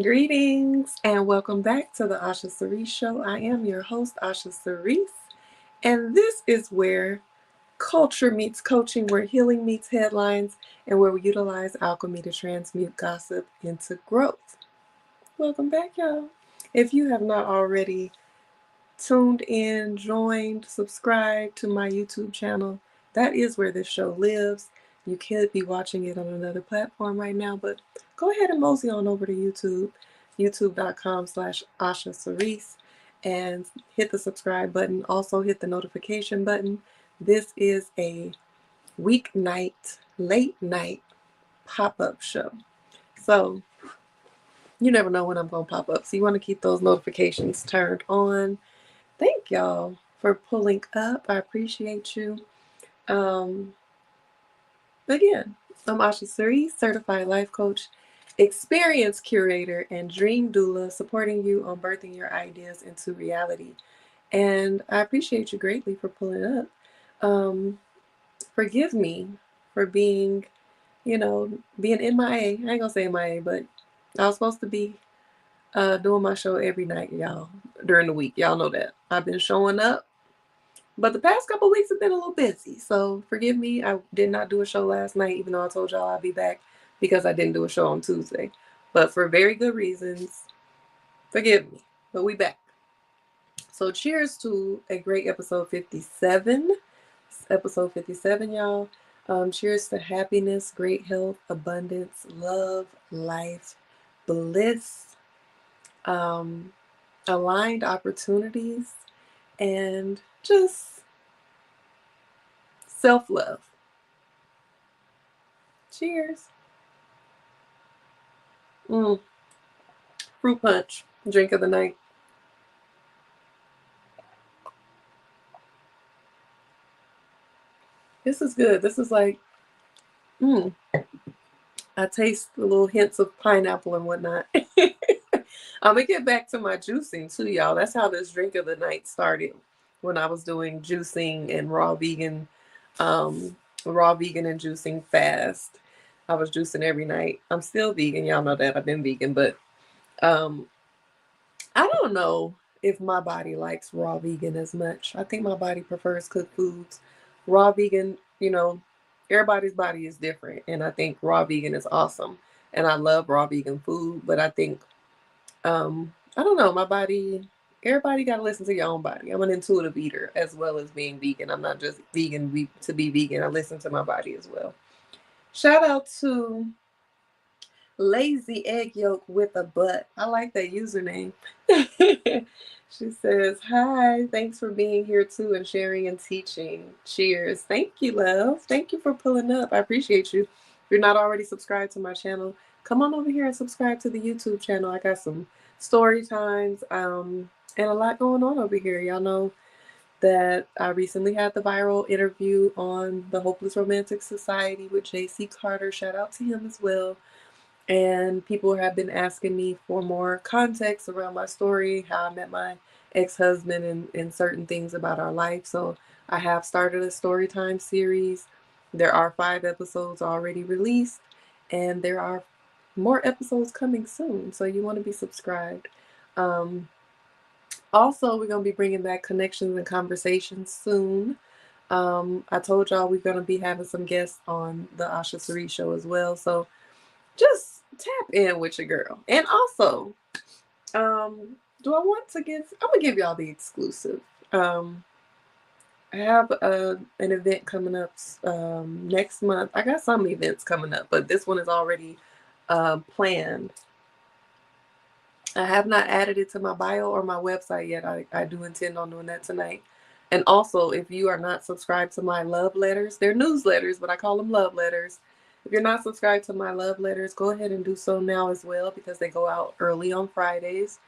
Greetings and welcome back to the Osha Cerese Show. I am your host, Osha Cerese, and this is where culture meets coaching, where healing meets headlines, and where we utilize alchemy to transmute gossip into growth. Welcome back, y'all. If you have not already tuned in, joined, subscribed to my YouTube channel, that is where this show lives. You could be watching it on another platform right now, but go ahead and mosey on over to YouTube, youtube.com/Asha Cerese, and hit the subscribe button. Also hit the notification button. This is a weeknight, late night pop-up show. So you never know when I'm going to pop up. So you want to keep those notifications turned on. Thank y'all for pulling up. I appreciate you. Um, Again, I'm Osha Cerese, certified life coach, experience curator, and dream doula, supporting you on birthing your ideas into reality. And I appreciate you greatly for pulling up. Um, Forgive me for being, being MIA. I ain't gonna say MIA, but I was supposed to be doing my show every night, y'all, during the week. Y'all know that. I've been showing up. But the past couple weeks have been a little busy, so forgive me. I did not do a show last night, even though I told y'all I'd be back because I didn't do a show on Tuesday. But for very good reasons, forgive me. But we back. So cheers to a great episode 57. Episode 57, y'all. Cheers to happiness, great health, abundance, love, life, bliss, um, aligned opportunities, and just self-love. Cheers. Mm, Fruit punch, drink of the night. This is good. This is like, mm, I taste the little hints of pineapple and whatnot. I'm gonna get back to my juicing too, y'all. That's how this drink of the night started when I was doing juicing and um, raw vegan and juicing fast. I was juicing every night. I'm still vegan, y'all know that. I've been vegan, but um, I don't know if my body likes raw vegan as much. I think my body prefers cooked foods. Raw vegan, everybody's body is different. And I think raw vegan is awesome. And I love raw vegan food. But I think, I don't know, my body, everybody got to listen to your own body. I'm an intuitive eater as well as being vegan. I'm not just vegan to be vegan. I listen to my body as well. Shout out to Lazy Egg Yolk with a Butt. I like that username. She says, "Hi, thanks for being here too and sharing and teaching. Cheers." Thank you, love. Thank you for pulling up. I appreciate you. If you're not already subscribed to my channel, come on over here and subscribe to the YouTube channel. I got some story times and a lot going on over here. Y'all know that I recently had the viral interview on the Hopeless Romantic Society with JC Carter. Shout out to him as well. And people have been asking me for more context around my story, how I met my ex-husband, and certain things about our life. So I have started a story time series. There are 5 episodes already released, and there are more episodes coming soon. So you want to be subscribed. Um, Also, we're going to be bringing back connections and conversations soon. I told y'all we're going to be having some guests on the Asha Cerese Show as well. So just tap in with your girl. And also, do I want to give? I'm gonna give y'all the exclusive. Um, I have an event coming up next month. I got some events coming up, but this one is already planned. I have not added it to my bio or my website yet. I do intend on doing that tonight. And also, if you are not subscribed to my love letters, they're newsletters, but I call them love letters. If you're not subscribed to my love letters, go ahead and do so now as well because they go out early on Fridays.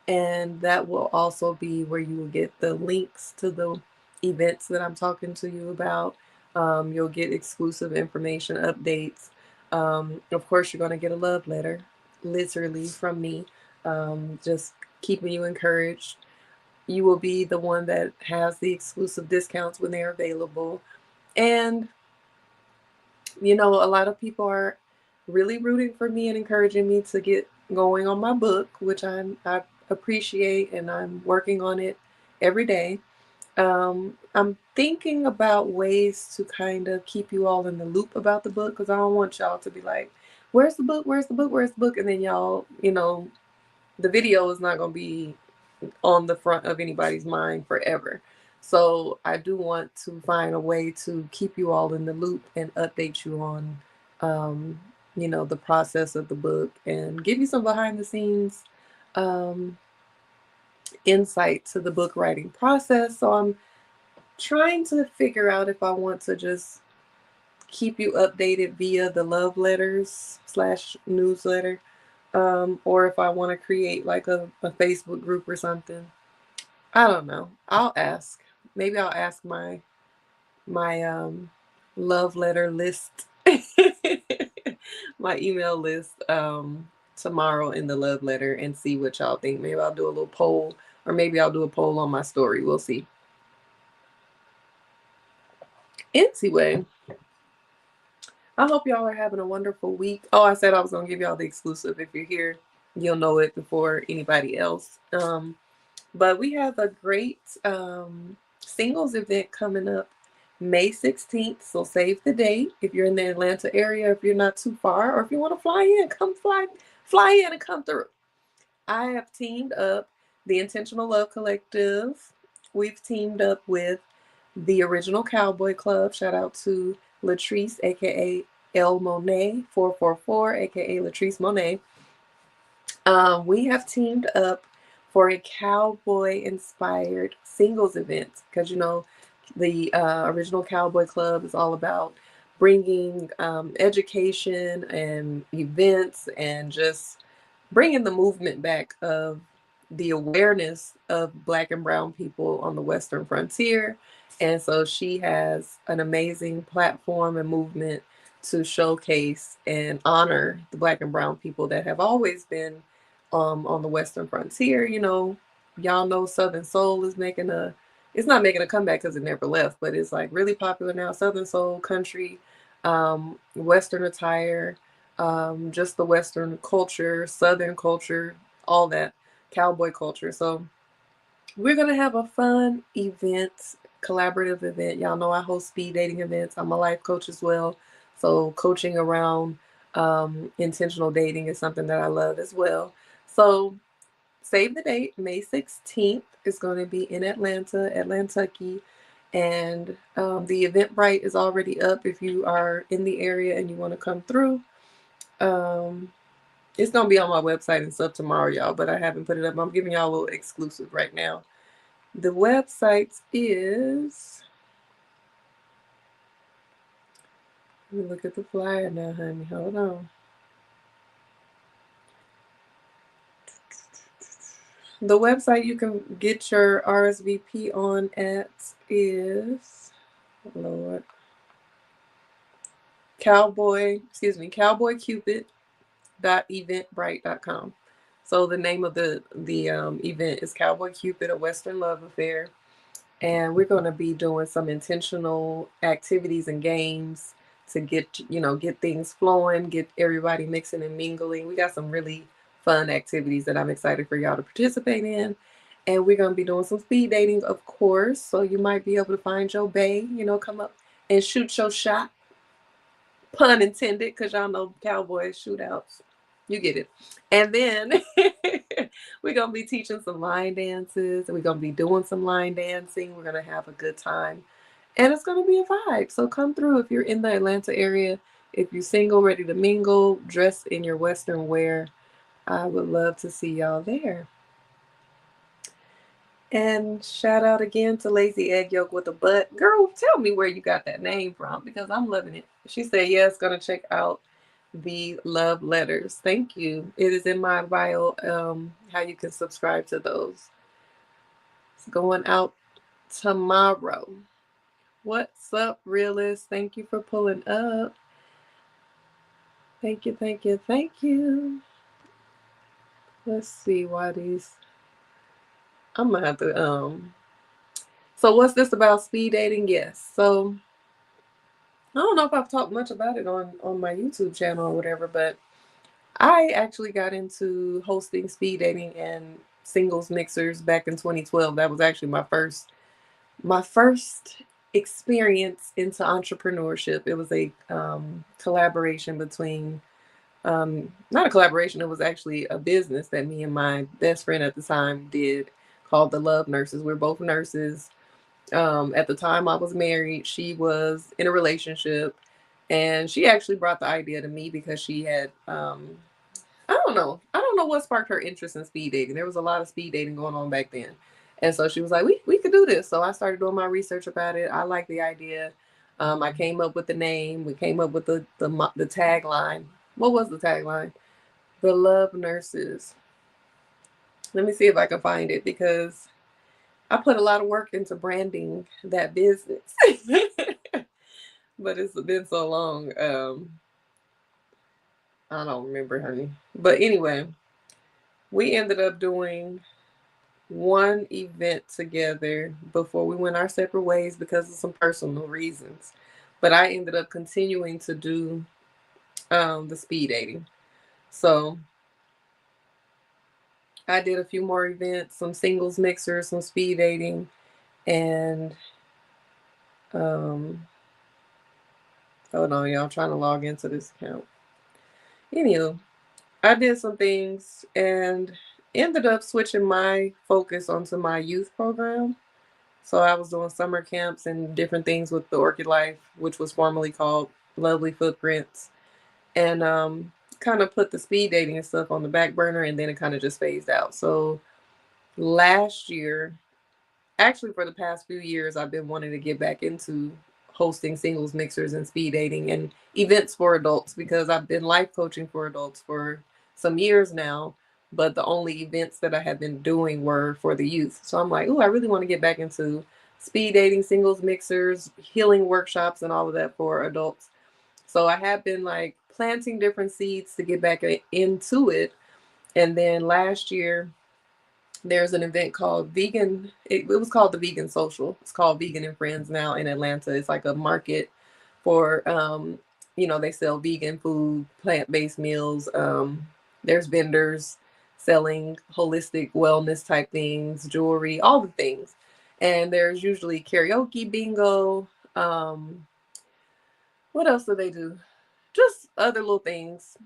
And that will also be where you will get the links to the events that I'm talking to you about. You'll get exclusive information, updates. Of course, you're going to get a love letter, literally from me, just keeping you encouraged. You will be the one that has the exclusive discounts when they're available. And a lot of people are really rooting for me and encouraging me to get, going on my book, which I appreciate, and I'm working on it every day. I'm thinking about ways to kind of keep you all in the loop about the book, because I don't want y'all to be like, "Where's the book? Where's the book? Where's the book?" And then y'all, the video is not going to be on the front of anybody's mind forever. So I do want to find a way to keep you all in the loop and update you on, um, the process of the book and give you some behind the scenes um, insight to the book writing process. So I'm trying to figure out if I want to just keep you updated via the love letters / newsletter, or if I want to create like a Facebook group or something. I don't know. I'll ask. Maybe I'll ask my love letter list, my email list, tomorrow in the love letter and see what y'all think. Maybe I'll do a little poll, or maybe I'll do a poll on my story. We'll see. Anyway, I hope y'all are having a wonderful week. Oh, I said I was gonna give y'all the exclusive. If you're here, you'll know it before anybody else. But we have a great singles event coming up May 16th. So save the date if you're in the Atlanta area, if you're not too far, or if you want to fly in, come fly in and come through. I have teamed up the Intentional Love Collective. We've teamed up with the Original Cowboy Club. Shout out to Latrice, aka L Monet 444, aka Latrice Monet. We have teamed up for a cowboy-inspired singles event because the Original Cowboy Club is all about bringing education and events and just bringing the movement back of the awareness of Black and brown people on the Western frontier. And so she has an amazing platform and movement to showcase and honor the Black and brown people that have always been on the Western frontier. Y'all know Southern Soul is it's not making a comeback because it never left, but it's like really popular now. Southern Soul, country, Western attire, just the Western culture, Southern culture, all that cowboy culture. So we're going to have a fun event, collaborative event. Y'all know I host speed dating events. I'm a life coach as well. So coaching around intentional dating is something that I love as well. So save the date. May 16th is going to be in Atlanta, Atlantucky. And the Eventbrite is already up if you are in the area and you want to come through. It's going to be on my website and stuff tomorrow, y'all, but I haven't put it up. I'm giving y'all a little exclusive right now. The website is... Let me look at the flyer now, honey. Hold on. The website you can get your RSVP on at is... Lord. cowboycupid.eventbrite.com. So the name of the event is Cowboy Cupid, a Western Love Affair. And we're going to be doing some intentional activities and games to get things flowing, get everybody mixing and mingling. We got some really fun activities that I'm excited for y'all to participate in. And we're going to be doing some speed dating, of course. So you might be able to find your bae, come up and shoot your shot. Pun intended, because y'all know cowboy shootouts. You get it. And then we're going to be teaching some line dances. And we're going to be doing some line dancing. We're going to have a good time. And it's going to be a vibe. So come through if you're in the Atlanta area. If you're single, ready to mingle, dress in your Western wear. I would love to see y'all there. And shout out again to Lazy Egg Yolk with a Butt. Girl, tell me where you got that name from, because I'm loving it. She said, yes, going to check out the love letters. Thank you. It is in my bio, how you can subscribe to those. It's going out tomorrow. What's up, realist? Thank you for pulling up. Thank you, thank you, thank you. Let's see why these... I'm going to have to... So what's this about speed dating? Yes. So I don't know if I've talked much about it on my YouTube channel or whatever, but I actually got into hosting speed dating and singles mixers back in 2012. That was actually my first experience into entrepreneurship. It was a collaboration between not a collaboration. It was actually a business that me and my best friend at the time did called the Love Nurses. We're both nurses. At the time I was married, she was in a relationship, and she actually brought the idea to me because she had I don't know what sparked her interest in speed dating. There was a lot of speed dating going on back then. And so she was like, we could do this. So I started doing my research about it. I liked the idea. I came up with the name. We came up with the tagline. What was the tagline? The Love Nurses. Let me see if I can find it, because I put a lot of work into branding that business. But it's been so long. I don't remember, honey. But anyway, we ended up doing one event together before we went our separate ways because of some personal reasons. But I ended up continuing to do the speed dating. So I did a few more events, some singles mixers, some speed dating, and um, hold on, y'all. I'm trying to log into this account. Anywho, I did some things and ended up switching my focus onto my youth program. So I was doing summer camps and different things with the Orchid Life, which was formerly called Lovely Footprints, and kind of put the speed dating and stuff on the back burner, and then it kind of just phased out. So last year, actually for the past few years, I've been wanting to get back into hosting singles mixers and speed dating and events for adults, because I've been life coaching for adults for some years now, but the only events that I have been doing were for the youth. So I'm like, oh, I really want to get back into speed dating, singles mixers, healing workshops, and all of that for adults. So I have been like planting different seeds to get back into it. And then last year, there's an event called it was called the Vegan Social. It's called Vegan and Friends now in Atlanta. It's like a market for, they sell vegan food, plant-based meals. There's vendors selling holistic wellness type things, jewelry, all the things. And there's usually karaoke, bingo. What else do they do? Just other little things.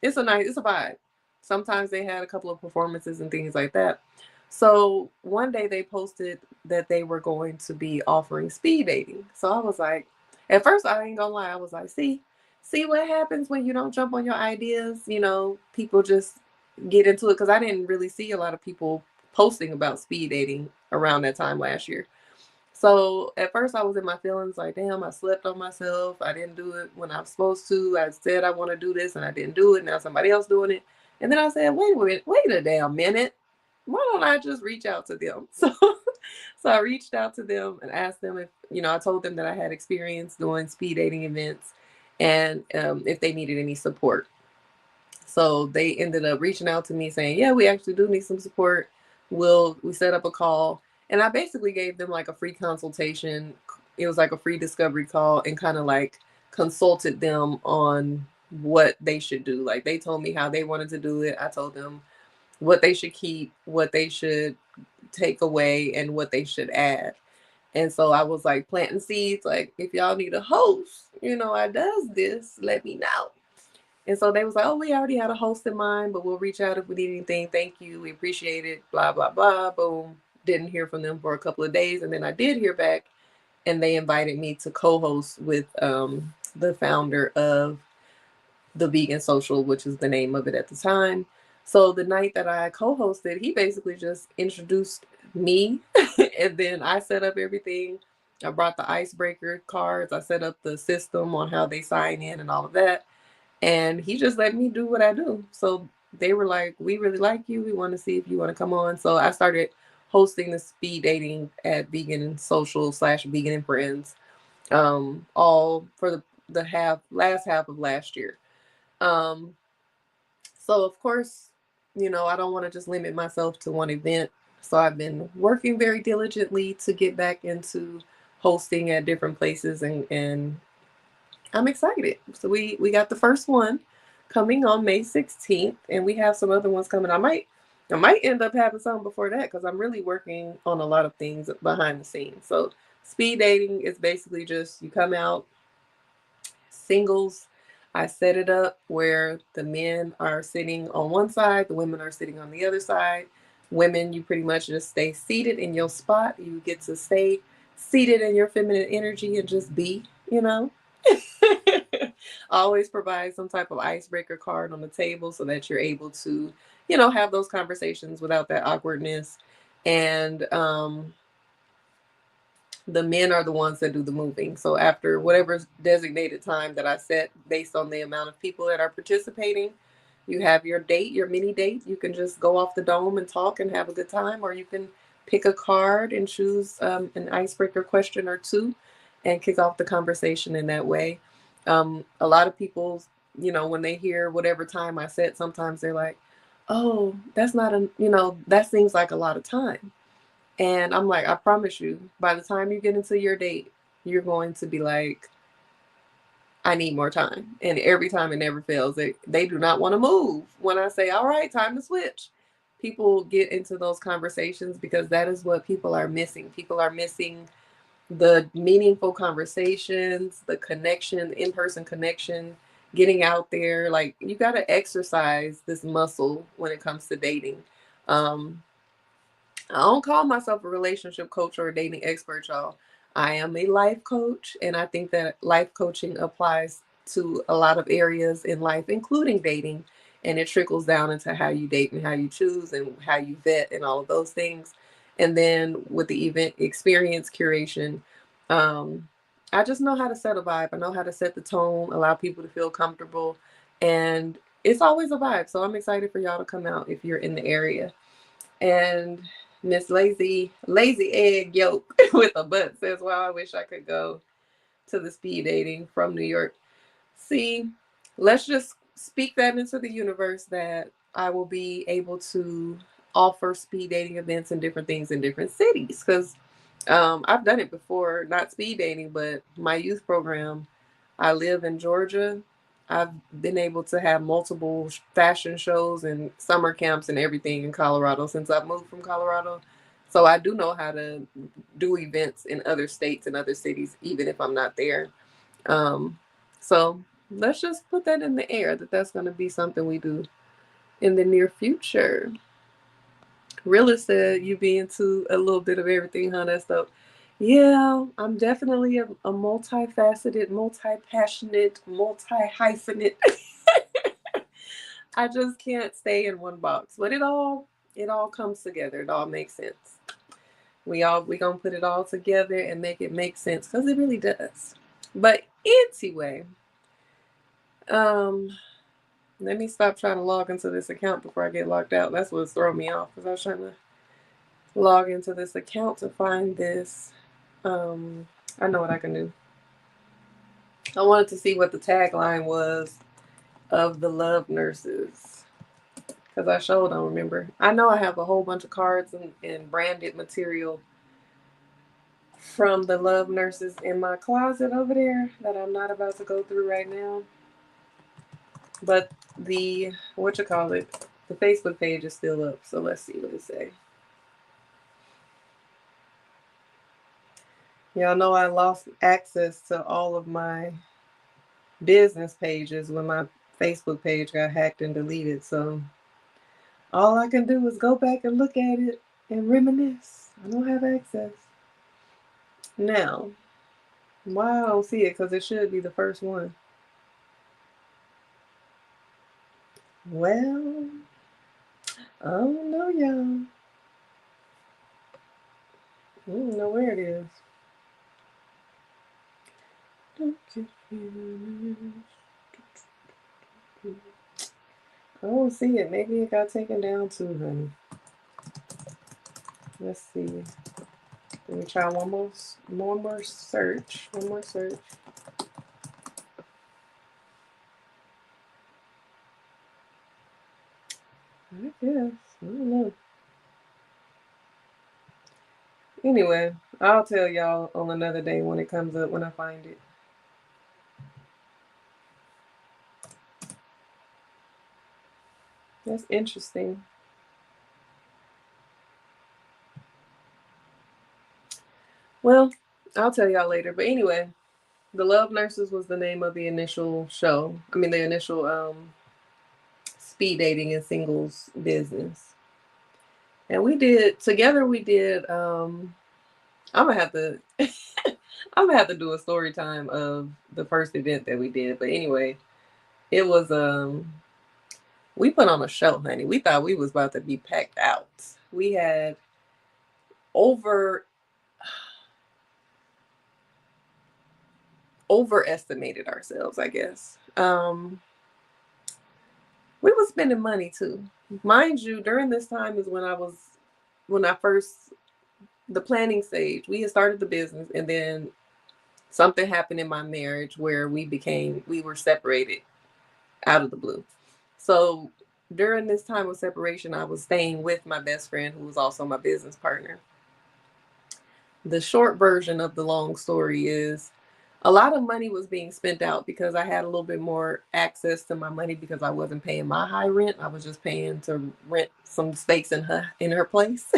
It's a vibe. Sometimes they had a couple of performances and things like that. So one day they posted that they were going to be offering speed dating. So I was like, at first I ain't gonna lie, I was like, see what happens when you don't jump on your ideas. People just get into it, because I didn't really see a lot of people posting about speed dating around that time last year. So at first I was in my feelings like, damn, I slept on myself. I didn't do it when I was supposed to. I said I want to do this and I didn't do it. Now somebody else doing it. And then I said, wait a damn minute. Why don't I just reach out to them? So I reached out to them and asked them if, I told them that I had experience doing speed dating events, and if they needed any support. So they ended up reaching out to me saying, yeah, we actually do need some support. We set up a call, and I basically gave them like a free consultation. It was like a free discovery call, and kind of like consulted them on what they should do. Like, they told me how they wanted to do it. I told them what they should keep, what they should take away, and what they should add. And so I was like planting seeds, like, if y'all need a host, I does this, let me know. And so they was like, oh, we already had a host in mind, but we'll reach out if we need anything. Thank you. We appreciate it. Blah, blah, blah. Boom. Didn't hear from them for a couple of days. And then I did hear back, and they invited me to co-host with the founder of the Vegan Social, which is the name of it at the time. So the night that I co-hosted, he basically just introduced me and then I set up everything. I brought the icebreaker cards. I set up the system on how they sign in and all of that. And he just let me do what I do. So they were like, we really like you. We want to see if you want to come on. So I started hosting the speed dating at Vegan Social / Vegan and Friends, all for the last half of last year. Um, so of course, I don't want to just limit myself to one event. So I've been working very diligently to get back into hosting at different places, and I'm excited. So we got the first one coming on May 16th, and we have some other ones coming. I might end up having some before that because I'm really working on a lot of things behind the scenes. So speed dating is basically just you come out singles. I set it up where the men are sitting on one side, the women are sitting on the other side. Women, you pretty much just stay seated in your spot. You get to stay seated in your feminine energy and just be, you know. Always provide some type of icebreaker card on the table so that you're able to, have those conversations without that awkwardness. And the men are the ones that do the moving. So after whatever designated time that I set based on the amount of people that are participating, you have your date, your mini date. You can just go off the dome and talk and have a good time, or you can pick a card and choose an icebreaker question or two and kick off the conversation in that way. A lot of people, when they hear whatever time I set, sometimes they're like, oh, that's not that seems like a lot of time. And I'm like, I promise you, by the time you get into your date, you're going to be like, I need more time. And every time it never fails. They do not want to move. When I say, all right, time to switch, people get into those conversations because that is what people are missing. People are missing the meaningful conversations, the connection, in-person connection, getting out there. Like, you got to exercise this muscle when it comes to dating. I don't call myself a relationship coach or a dating expert, y'all. I am a life coach, and I think that life coaching applies to a lot of areas in life, including dating, and it trickles down into how you date and how you choose and how you vet and all of those things. And then with the event experience curation, um, I just know how to set a vibe. I know how to set the tone, allow people to feel comfortable, and it's always a vibe. So I'm excited for y'all to come out if you're in the area. And Miss Lazy Egg Yolk with a butt says, wow, I wish I could go to the speed dating from New York. See, let's just speak that into the universe that I will be able to offer speed dating events and different things in different cities. Because I've done it before, not speed dating, but my youth program. I live in Georgia. I've been able to have multiple fashion shows and summer camps and everything in Colorado since I've moved from Colorado. So I do know how to do events in other states and other cities, even if I'm not there. Um, so let's just put that in the air that that's going to be something we do in the near future. Rilla said you be into a little bit of everything, huh? That's dope. Yeah, I'm definitely a multifaceted, multi-passionate, multi-hyphenate. I just can't stay in one box. But it all comes together. It all makes sense. We gonna put it all together and make it make sense because it really does. But anyway, um, let me stop trying to log into this account before I get locked out. That's what's throwing me off because I was trying to log into this account to find this. I know what I can do. I wanted to see what the tagline was of the Love Nurses because I sure don't remember. I know I have a whole bunch of cards and branded material from the Love Nurses in my closet over there that I'm not about to go through right now. But the the Facebook page is still up. So let's see what it say. Y'all know I lost access to all of my business pages when my Facebook page got hacked and deleted. So all I can do is go back and look at it and reminisce. I don't have access. Now, why I don't see it? Because it should be the first one. Well, I don't know, y'all. I don't know where it is. I don't see it. Maybe it got taken down too, honey. Let's see. Let me try one more search. One more search. I guess. I don't know. Anyway, I'll tell y'all on another day when it comes up, when I find it. That's interesting. Well, I'll tell y'all later. But anyway, The Love Nurses was the name of the initial show. I mean, the initial speed dating and singles business. And we did together. We did. I'm gonna have to. I'm gonna have to do a story time of the first event that we did. But anyway, it was we put on a show, honey. We thought we was about to be packed out. We had over overestimated ourselves, I guess. We was spending money too. Mind you, during this time is when I first the planning stage. We had started the business, and then something happened in my marriage where we were separated out of the blue. So during this time of separation, I was staying with my best friend who was also my business partner. The short version of the long story is a lot of money was being spent out because I had a little bit more access to my money because I wasn't paying my high rent. I was just paying to rent some space in her place.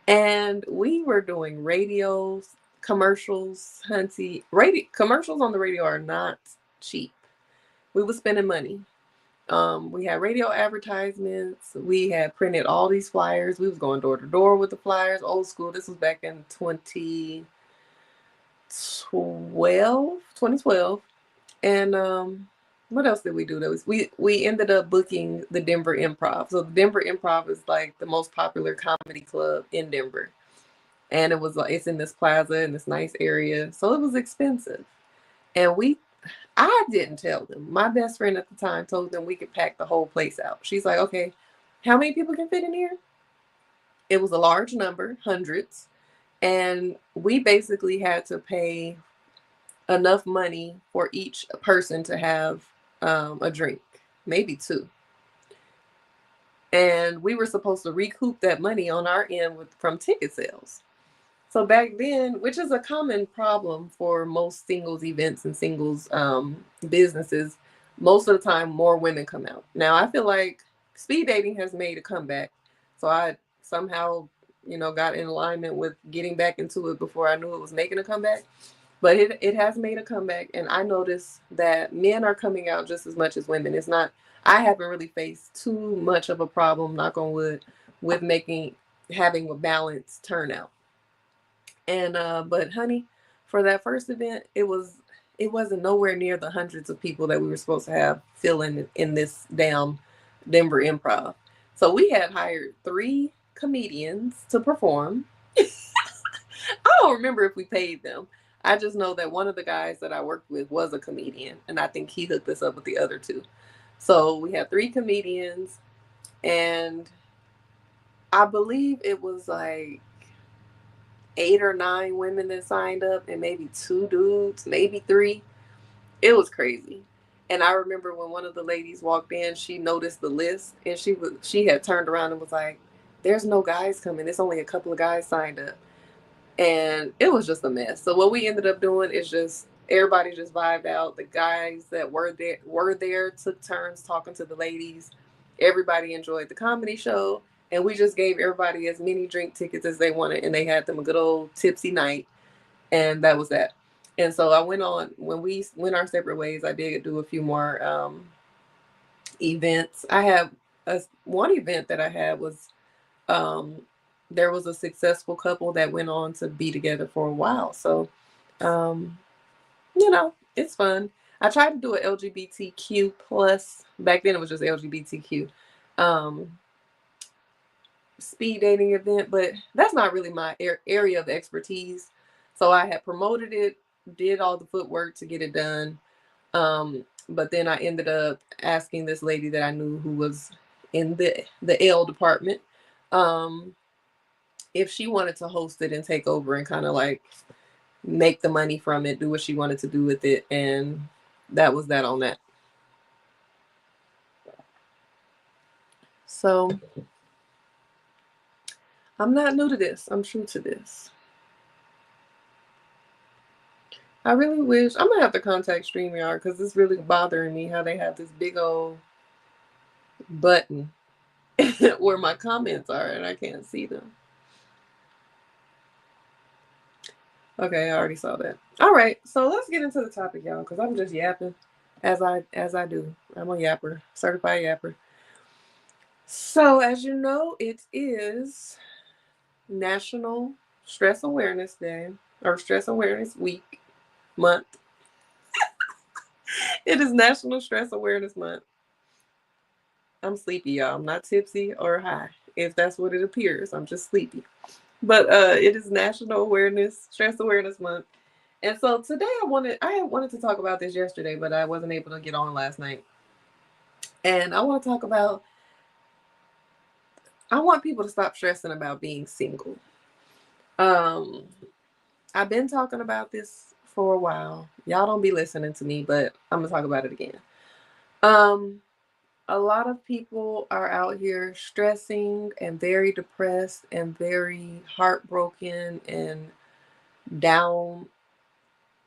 And we were doing radios, commercials, hunty. Radio commercials on the radio are not cheap. We were spending money. We had radio advertisements. We had printed all these flyers. We was going door to door with the flyers, old school. This was back in 2012. And what else did we do? We ended up booking the Denver Improv. So the Denver Improv is like the most popular comedy club in Denver. And it's in this plaza in this nice area. So it was expensive. And I didn't tell them. My best friend at the time told them we could pack the whole place out. She's like, okay, how many people can fit in here? It was a large number, hundreds. And we basically had to pay enough money for each person to have a drink, maybe two. And we were supposed to recoup that money on our end from ticket sales. So back then, which is a common problem for most singles events and singles businesses, most of the time more women come out. Now I feel like speed dating has made a comeback. So I somehow, got in alignment with getting back into it before I knew it was making a comeback. But it has made a comeback, and I noticed that men are coming out just as much as women. It's not, I haven't really faced too much of a problem, knock on wood, with having a balanced turnout. And but honey, for that first event, it wasn't nowhere near the hundreds of people that we were supposed to have filling in this damn Denver Improv. So we had hired 3 comedians to perform. I don't remember if we paid them. I just know that one of the guys that I worked with was a comedian, and I think he hooked us up with the other 2. So we had 3 comedians, and I believe it was like 8 or 9 women that signed up, and maybe 2 dudes, maybe 3. It was crazy. And I remember when one of the ladies walked in, she noticed the list, and she had turned around and was like, "There's no guys coming. There's only a couple of guys signed up." And it was just a mess. So what we ended up doing is just everybody just vibed out. The guys that were there took turns talking to the ladies. Everybody enjoyed the comedy show, and we just gave everybody as many drink tickets as they wanted, and they had them a good old tipsy night, and that was that. And so I went on when we went our separate ways. I did do a few more events. I have one event that I had was um, there was a successful couple that went on to be together for a while. So, um, it's fun. I tried to do an LGBTQ plus. Back then it was just LGBTQ um, speed dating event, but that's not really my area of expertise. So I had promoted it, did all the footwork to get it done. But then I ended up asking this lady that I knew who was in the L department, um, if she wanted to host it and take over and kind of like make the money from it, do what she wanted to do with it. And that was that on that. So I'm not new to this. I'm true to this. I really wish I'm gonna have to contact StreamYard because it's really bothering me how they have this big old button where my comments are and I can't see them. Okay, I already saw that. All right, so let's get into the topic, y'all, because I'm just yapping as I do. I'm a yapper, certified yapper. So as you know, it is National Stress Awareness Day or Stress Awareness Week month. It is National Stress Awareness Month. I'm sleepy, y'all. I'm not tipsy or high. If that's what it appears, I'm just sleepy. But it is National Stress Awareness Month. And so today I had wanted to talk about this yesterday, but I wasn't able to get on last night. And I want to talk about, I want people to stop stressing about being single. I've been talking about this for a while. Y'all don't be listening to me, but I'm gonna talk about it again. A lot of people are out here stressing and very depressed and very heartbroken and down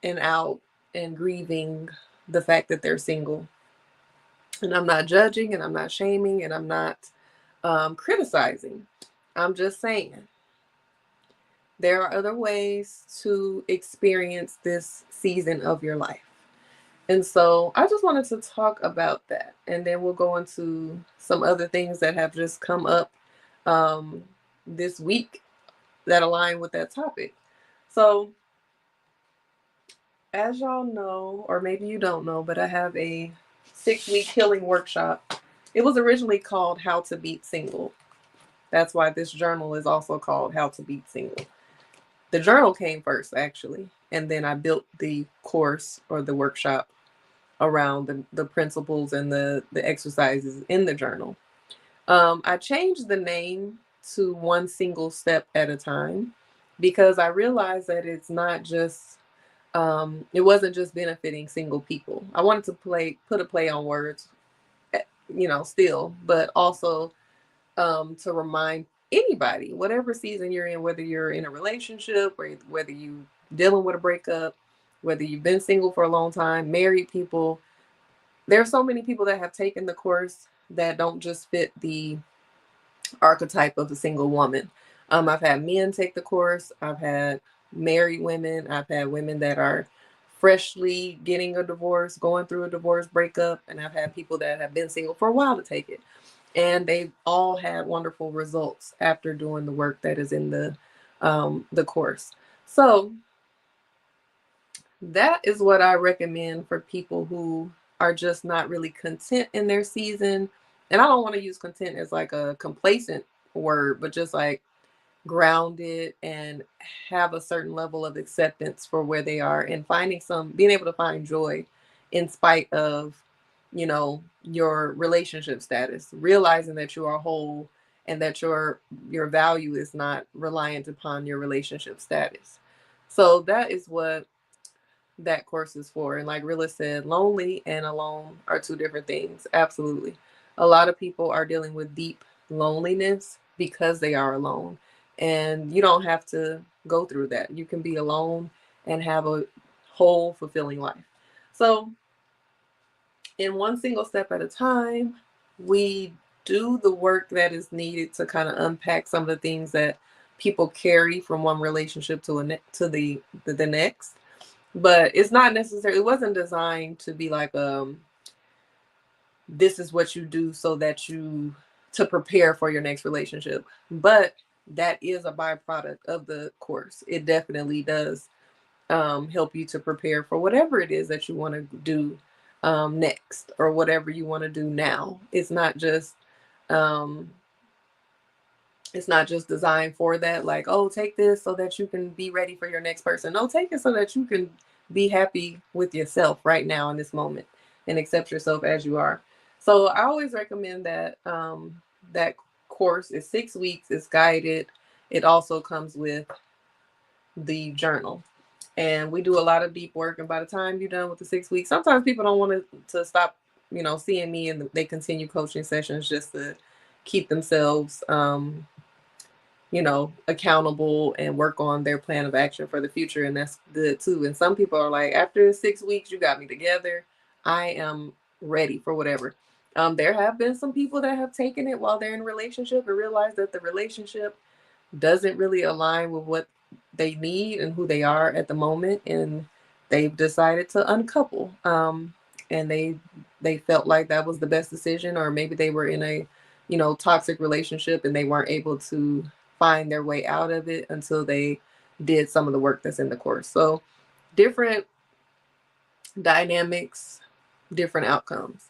and out and grieving the fact that they're single. And I'm not judging and I'm not shaming and I'm not criticizing. I'm just saying there are other ways to experience this season of your life. And so I just wanted to talk about that. And then we'll go into some other things that have just come up this week that align with that topic. So, as y'all know, or maybe you don't know, but I have a 6-week healing workshop. It was originally called How to Beat Single. That's why this journal is also called How to Beat Single. The journal came first, actually, and then I built the course or the workshop around the principles and the exercises in the journal. I changed the name to One Single Step at a Time because I realized that it's not just, it wasn't just benefiting single people. I wanted to put a play on words, still, but also to remind anybody, whatever season you're in, whether you're in a relationship or whether you dealing with a breakup, whether you've been single for a long time, married people, there are so many people that have taken the course that don't just fit the archetype of the single woman. I've had men take the course. I've had married women. I've had women that are freshly getting a divorce, going through a divorce breakup, and I've had people that have been single for a while to take it. And they've all had wonderful results after doing the work that is in the course. So that is what I recommend for people who are just not really content in their season. And I don't want to use content as like a complacent word, but just like grounded and have a certain level of acceptance for where they are and being able to find joy in spite of, your relationship status, realizing that you are whole and that your value is not reliant upon your relationship status. So that is what that course is for. And like Rilla said, lonely and alone are two different things. Absolutely. A lot of people are dealing with deep loneliness because they are alone. And you don't have to go through that. You can be alone and have a whole, fulfilling life. So, in One Single Step at a Time, we do the work that is needed to kind of unpack some of the things that people carry from one relationship to the next. But it's not necessary. It wasn't designed to be like this is what you do so that to prepare for your next relationship. But that is a byproduct of the course. It definitely does help you to prepare for whatever it is that you want to do next or whatever you want to do now. Um, it's not just designed for that, like, oh, take this so that you can be ready for your next person. No, take it so that you can be happy with yourself right now in this moment and accept yourself as you are. So I always recommend that that course is 6 weeks, it's guided. It also comes with the journal. And we do a lot of deep work. And by the time you're done with the 6 weeks, sometimes people don't want to stop, seeing me, and they continue coaching sessions just to keep themselves accountable and work on their plan of action for the future. And that's good too. And some people are like, after 6 weeks, you got me together. I am ready for whatever. There have been some people that have taken it while they're in a relationship and realized that the relationship doesn't really align with what they need and who they are at the moment, and they've decided to uncouple. And they felt like that was the best decision, or maybe they were in a, toxic relationship and they weren't able to find their way out of it until they did some of the work that's in the course. So different dynamics, different outcomes.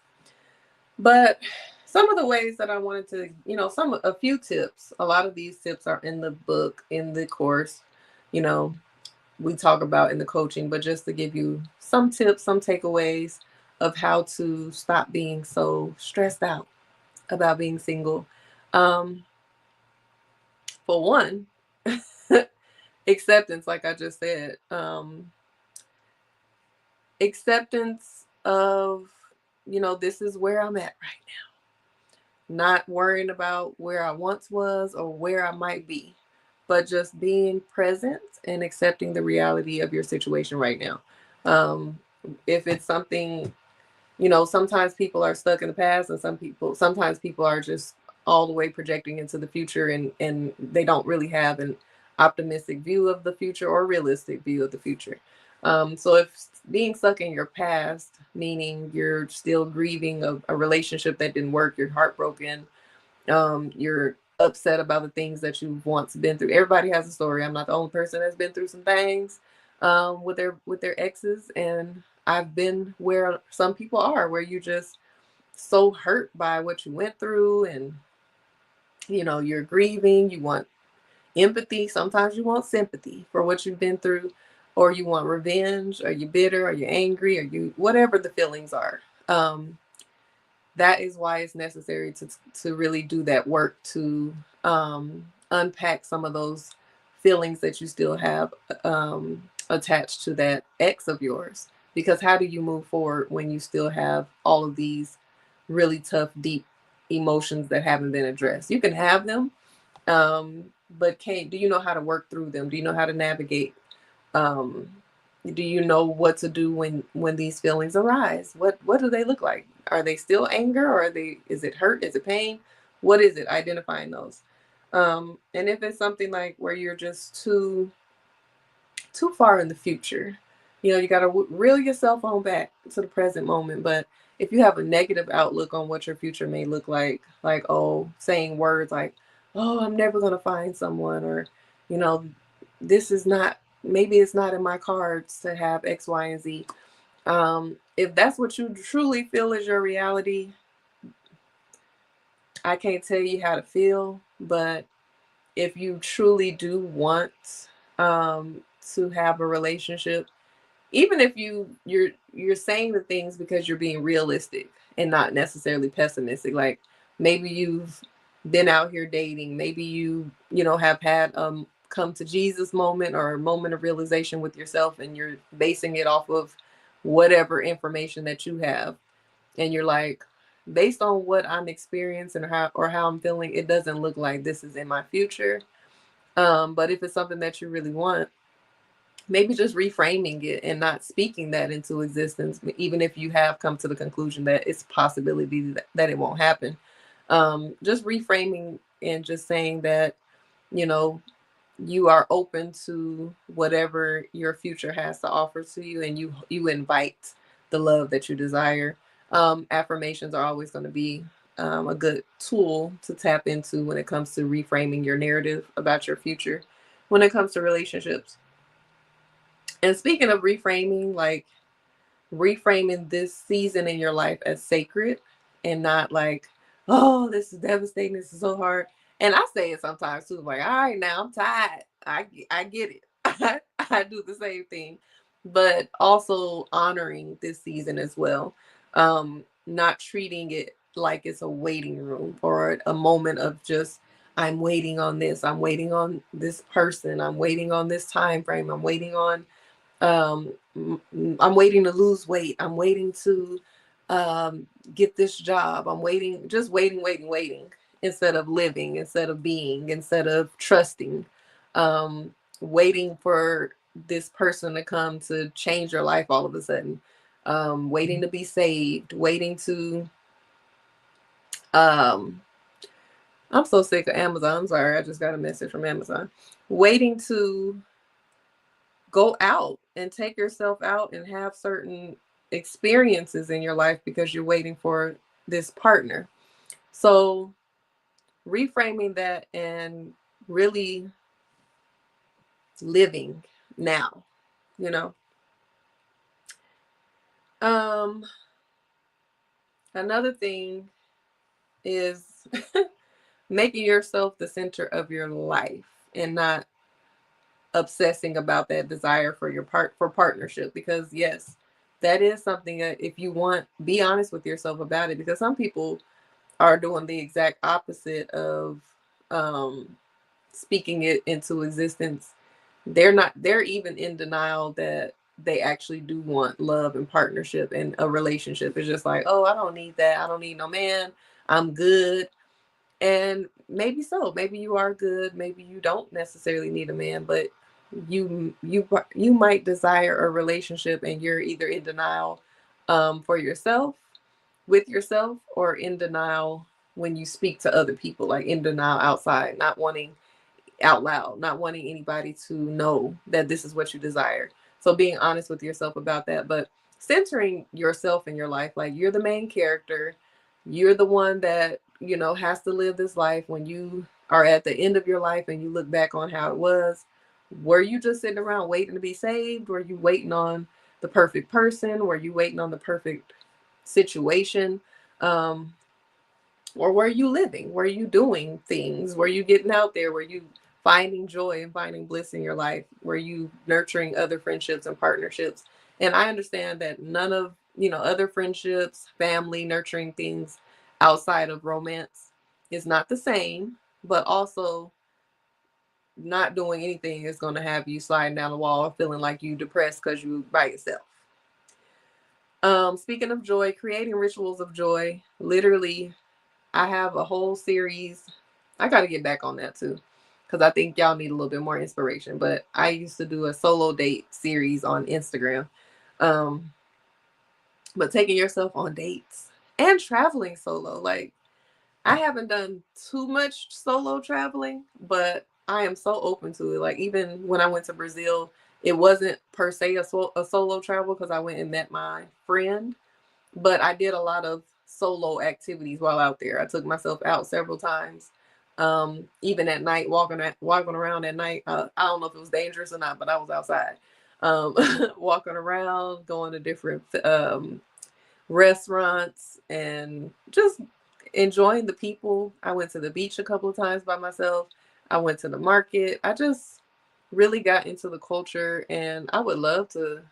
But some of the ways that I wanted to, a few tips, a lot of these tips are in the book, in the course, you know, we talk about in the coaching, but just to give you some tips, some takeaways of how to stop being so stressed out about being single. Um, for one, acceptance, like I just said, acceptance of, this is where I'm at right now. Not worrying about where I once was or where I might be, but just being present and accepting the reality of your situation right now. Um, if it's something, sometimes people are stuck in the past, and sometimes people are just all the way projecting into the future, and they don't really have an optimistic view of the future or realistic view of the future. So if being stuck in your past, meaning you're still grieving a relationship that didn't work, you're heartbroken, you're upset about the things that you've once been through. Everybody has a story. I'm not the only person that's been through some things with their exes, and I've been where some people are, where you just so hurt by what you went through, and you're grieving. You want empathy. Sometimes you want sympathy for what you've been through, or you want revenge, or you're bitter, or you're angry, or you whatever the feelings are. That is why it's necessary to really do that work to unpack some of those feelings that you still have attached to that ex of yours. Because how do you move forward when you still have all of these really tough, deep emotions that haven't been addressed? You can have them, but do you know how to work through them? Do you know how to navigate? um, do you know what to do when these feelings arise? What do they look like? Are they still anger, or is it hurt, is it pain? What is it? Identifying those. And if it's something like where you're just too far in the future, you got to reel yourself on back to the present moment. But if you have a negative outlook on what your future may look like, oh, saying words like, oh, I'm never going to find someone, or you know this is not, maybe it's not in my cards to have X, Y, and Z. If that's what you truly feel is your reality, I can't tell you how to feel, but if you truly do want to have a relationship, even if you're saying the things because you're being realistic and not necessarily pessimistic, like maybe you've been out here dating, maybe you have had come to Jesus moment, or a moment of realization with yourself, and you're basing it off of whatever information that you have, and you're like, based on what I'm experiencing, or how I'm feeling, it doesn't look like this is in my future. But if it's something that you really want, maybe just reframing it and not speaking that into existence, even if you have come to the conclusion that it's a possibility that it won't happen. Just reframing and just saying that, you know, you are open to whatever your future has to offer to you, and you invite the love that you desire. Affirmations are always going to be a good tool to tap into when it comes to reframing your narrative about your future when it comes to relationships. And speaking of reframing, like reframing this season in your life as sacred, and not like, oh, this is devastating, this is so hard. And I say it sometimes too, like, all right, now I'm tired. I get it. I do the same thing, but also honoring this season as well. Not treating it like it's a waiting room, or a moment of just, I'm waiting on this, I'm waiting on this person, I'm waiting on this time frame, um, I'm waiting to lose weight. I'm waiting to get this job. I'm waiting, just waiting, instead of living, instead of being, instead of trusting, waiting for this person to come to change your life all of a sudden, waiting to be saved, waiting to Um, I'm so sick of Amazon. I'm sorry, I just got a message from Amazon. Waiting to go out and take yourself out and have certain experiences in your life because you're waiting for this partner. So reframing that and really living now, you know. Um, Another thing is making yourself the center of your life and not obsessing about that desire for your partnership, because yes, that is something that if you want, be honest with yourself about it, because some people are doing the exact opposite of um speaking it into existence. They're even in denial that they actually do want love and partnership and a relationship. It's just like, oh, I don't need that, I don't need no man, I'm good. And maybe so, maybe you are good, maybe you don't necessarily need a man, but you might desire a relationship and you're either in denial for yourself, with yourself, or in denial when you speak to other people, like in denial outside, not wanting out loud, not wanting anybody to know that this is what you desire. So being honest with yourself about that, but centering yourself in your life, like you're the main character, you're the one that, you know, has to live this life. When you are at the end of your life and you look back on how it was, were you just sitting around waiting to be saved? Were you waiting on the perfect person? Were you waiting on the perfect situation? Um, or were you living? Were you doing things? Were you getting out there? Were you finding joy and finding bliss in your life? Were you nurturing other friendships and partnerships? And I understand that none of, you know, other friendships, family, nurturing things outside of romance is not the same, but also not doing anything is going to have you sliding down the wall feeling like you depressed because you by yourself. Speaking of joy, creating rituals of joy, literally I have a whole series. I got to get back on that too, because I think y'all need a little bit more inspiration. But I used to do a solo date series on Instagram. Um, but taking yourself on dates and traveling solo. Like, I haven't done too much solo traveling, but I am so open to it. Like, even when I went to Brazil, it wasn't per se a solo travel because I went and met my friend, but I did a lot of solo activities while out there. I took myself out several times, even at night, walking around at night. I don't know if it was dangerous or not, but I was outside, um, walking around, going to different restaurants, and just enjoying the people. I went to the beach a couple of times by myself. I went to the market. I just really got into the culture, and I would love to,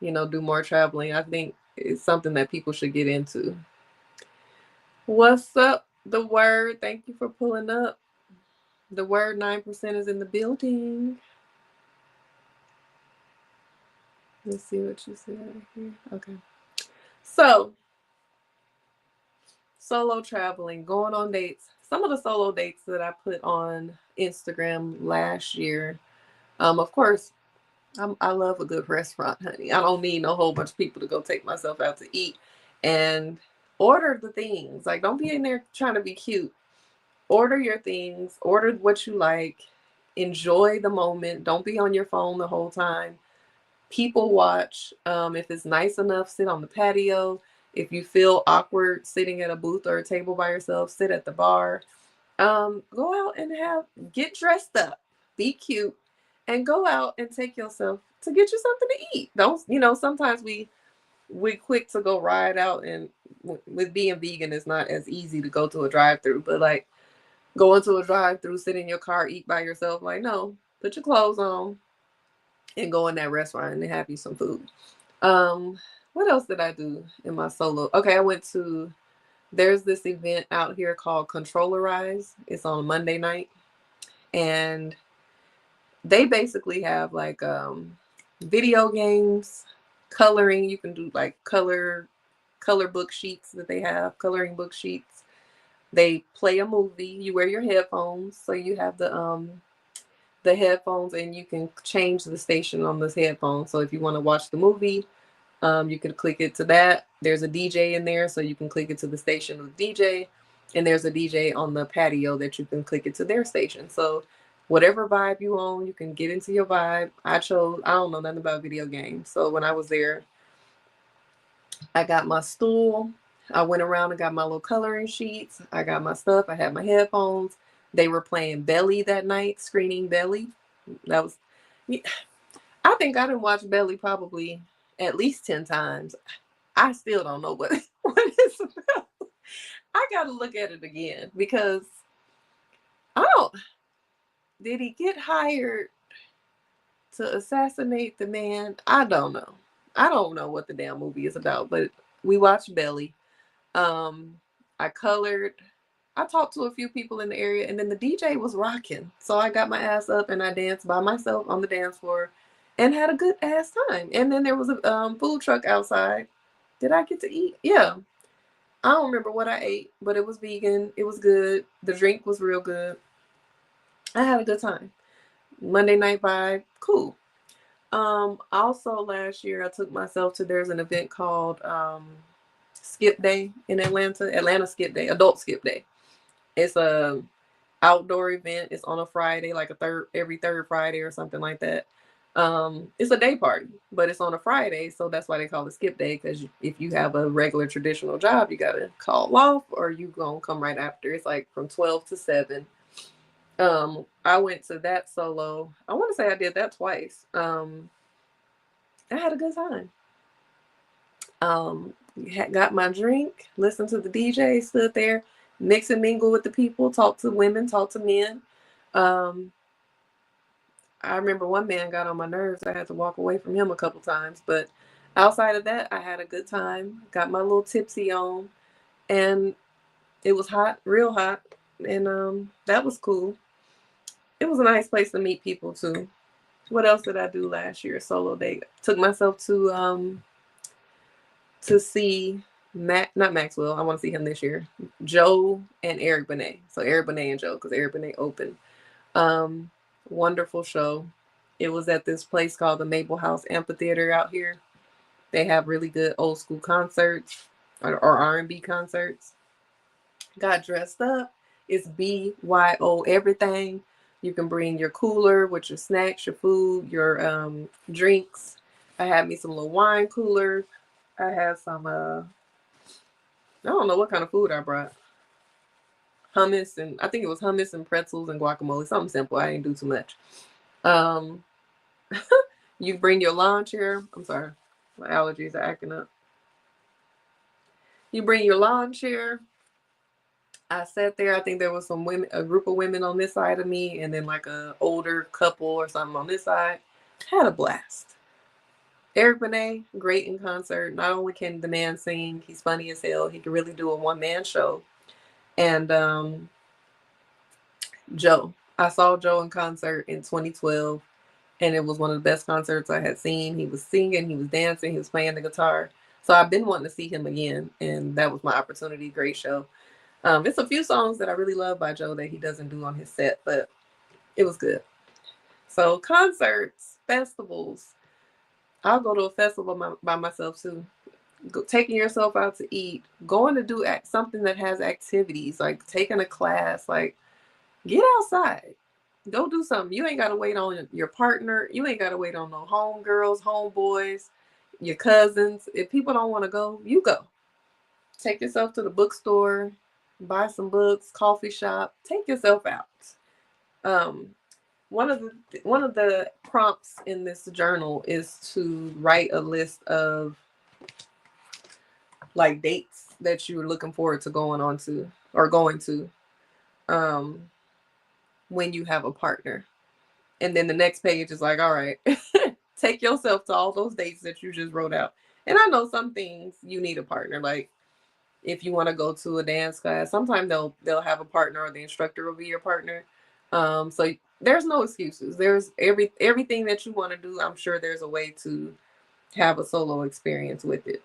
you know, do more traveling. I think it's something that people should get into. What's up, the word? Thank you for pulling up. The word 9% is in the building. Let's see what you said right here. Okay. So, solo traveling, going on dates. Some of the solo dates that I put on Instagram last year, of course, I love a good restaurant, honey. I don't need no whole bunch of people to go take myself out to eat, and order the things. Like, don't be in there trying to be cute. Order your things, order what you like, enjoy the moment. Don't be on your phone the whole time. People watch. If it's nice enough, sit on the patio. If you feel awkward sitting at a booth or a table by yourself, sit at the bar. Go out and get dressed up, be cute, and go out and take yourself to get you something to eat. Don't, you know, sometimes we quick to go ride out, and with being vegan, it's not as easy to go to a drive-through, but like go into a drive-through, sit in your car, eat by yourself. Like, no, put your clothes on and go in that restaurant and have you some food. Um, what else did I do in my solo? Okay, there's this event out here called Controllerize. It's on a Monday night, and they basically have like video games, coloring. You can do like color book sheets that they have, coloring book sheets. They play a movie. You wear your headphones, so you have the headphones, and you can change the station on those headphones. So if you want to watch the movie, you can click it to that. There's a DJ in there, so you can click it to the station of the DJ. and there's a DJ on the patio that you can click it to their station. So whatever vibe you own, you can get into your vibe. I don't know nothing about video games. So when I was there, I got my stool. I went around and got my little coloring sheets. I got my stuff. I had my headphones. They were playing Belly that night, screening Belly. That was, I think I didn't watch Belly probably at least 10 times. I still don't know what it's about. I got to look at it again because I don't, did he get hired to assassinate the man? I don't know. I don't know what the damn movie is about, but we watched Belly. I colored. I talked to a few people in the area, and then the DJ was rocking. So I got my ass up and I danced by myself on the dance floor and had a good ass time. And then there was a food truck outside. Did I get to eat? Yeah. I don't remember what I ate, but it was vegan. It was good. The drink was real good. I had a good time. Monday night vibe, cool. Also last year I took myself to, there's an event called Skip Day in Atlanta Skip Day, Adult Skip Day. It's a outdoor event. It's on a Friday, like every third Friday or something like that. It's a day party, but it's on a Friday, so that's why they call it Skip Day, because if you have a regular traditional job, you gotta call off or you gonna come right after. It's like from 12 to 7. I went to that solo. I want to say I did that twice. I had a good time. Got my drink, listened to the DJ, stood there, mix and mingle with the people, talk to women, talk to men. I remember one man got on my nerves. I had to walk away from him a couple times, but outside of that, I had a good time. Got my little tipsy on, and it was hot, real hot, and that was cool. It was a nice place to meet people too. What else did I do last year? Solo day. Took myself to see not Maxwell. I want to see him this year. Joe and Eric Benet. So Eric Benet and Joe, because Eric Benet opened. Wonderful show. It was at this place called the Maple House Amphitheater out here. They have really good old school concerts or R&B concerts. Got dressed up. It's BYO everything. You can bring your cooler with your snacks, your food, your drinks. I had me some little wine coolers. I had some I don't know what kind of food I brought. Hummus, and I think it was hummus and pretzels and guacamole. Something simple. I didn't do too much. Um you bring your lawn chair. I'm sorry. My allergies are acting up. You bring your lawn chair. I sat there. I think there was some women, a group of women on this side of me, and then like a older couple or something on this side. Had a blast. Eric Benet, great in concert. Not only can the man sing, he's funny as hell. He can really do a one-man show. And Joe, I saw Joe in concert in 2012, and it was one of the best concerts I had seen. He was singing, he was dancing, he was playing the guitar. So I've been wanting to see him again, and that was my opportunity. Great show. It's a few songs that I really love by Joe that he doesn't do on his set, but it was good. So concerts, festivals. I'll go to a festival by myself too. Taking yourself out to eat, going to do something that has activities, like taking a class, like get outside. Go do something. You ain't got to wait on your partner. You ain't got to wait on no homegirls, homeboys, your cousins. If people don't want to go, you go. Take yourself to the bookstore, buy some books, coffee shop, take yourself out. Um, one of the prompts in this journal is to write a list of like dates that you're looking forward to going to when you have a partner. And then the next page is like, all right, take yourself to all those dates that you just wrote out. And I know some things you need a partner. Like if you want to go to a dance class, sometimes they'll have a partner or the instructor will be your partner. So there's no excuses. There's everything that you want to do. I'm sure there's a way to have a solo experience with it.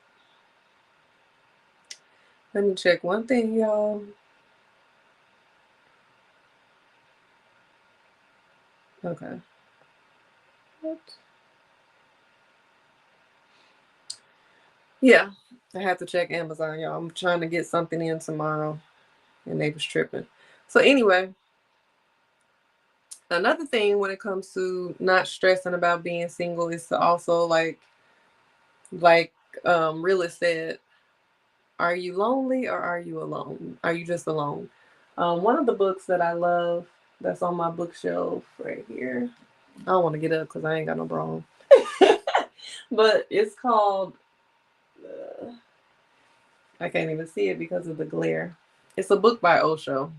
Let me check one thing, y'all. Okay. What? Yeah, I have to check Amazon, y'all. I'm trying to get something in tomorrow. and they was tripping. So anyway, another thing when it comes to not stressing about being single is to also like Rilla said, are you lonely or are you alone? Are you just alone? One of the books that I love that's on my bookshelf right here. I don't want to get up because I ain't got no bra on. But it's called, I can't even see it because of the glare. It's a book by Osho.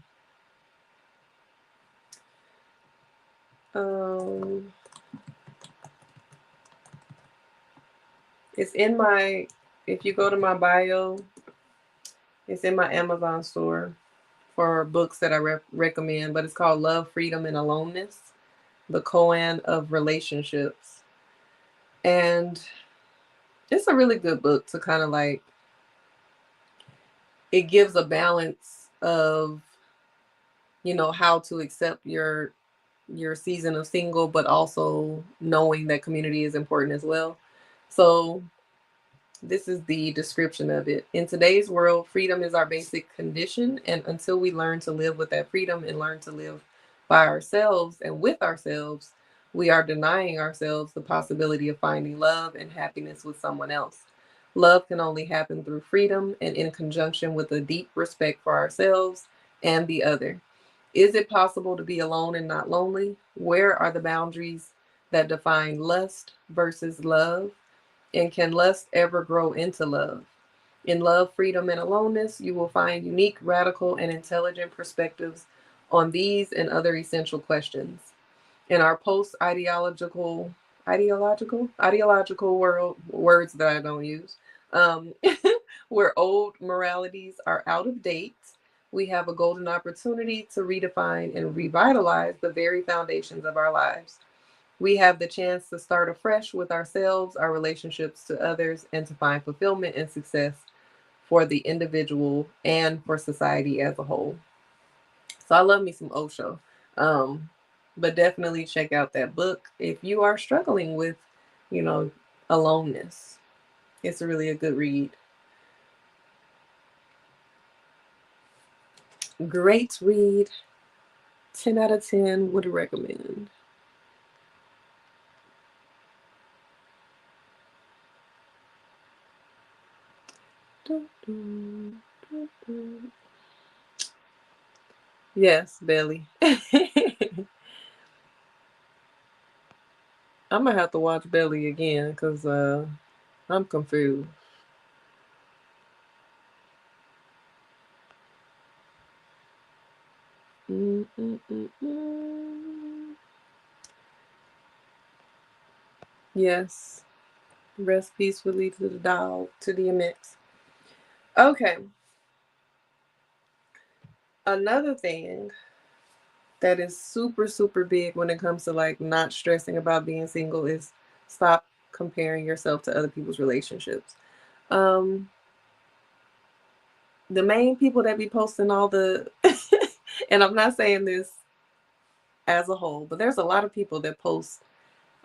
Um, it's in my, if you go to my bio, it's in my Amazon store for books that I recommend, but it's called Love, Freedom, and Aloneness, the Koan of Relationships. And it's a really good book to kind of like, it gives a balance of, you know, how to accept your season of single, but also knowing that community is important as well. So this is the description of it. In today's world, freedom is our basic condition. And until we learn to live with that freedom and learn to live by ourselves and with ourselves, we are denying ourselves the possibility of finding love and happiness with someone else. Love can only happen through freedom and in conjunction with a deep respect for ourselves and the other. Is it possible to be alone and not lonely? Where are the boundaries that define lust versus love? And can lust ever grow into love? In Love, Freedom, and Aloneness, you will find unique, radical, and intelligent perspectives on these and other essential questions. In our ideological world, words that I don't use, um, where old moralities are out of date, we have a golden opportunity to redefine and revitalize the very foundations of our lives. We have the chance to start afresh with ourselves, our relationships to others, and to find fulfillment and success for the individual and for society as a whole. So I love me some Osho. Um, but definitely check out that book if you are struggling with, you know, aloneness. It's really a good read. Great read. 10 out of 10 would recommend. Yes, Belly. I'm gonna have to watch Belly again because I'm confused. Mm-mm-mm-mm. Yes. Rest peacefully to the dog, to DMX. Okay. Another thing that is super, super big when it comes to like not stressing about being single is stop comparing yourself to other people's relationships. Um, the main people that be posting all the, and I'm not saying this as a whole, but there's a lot of people that post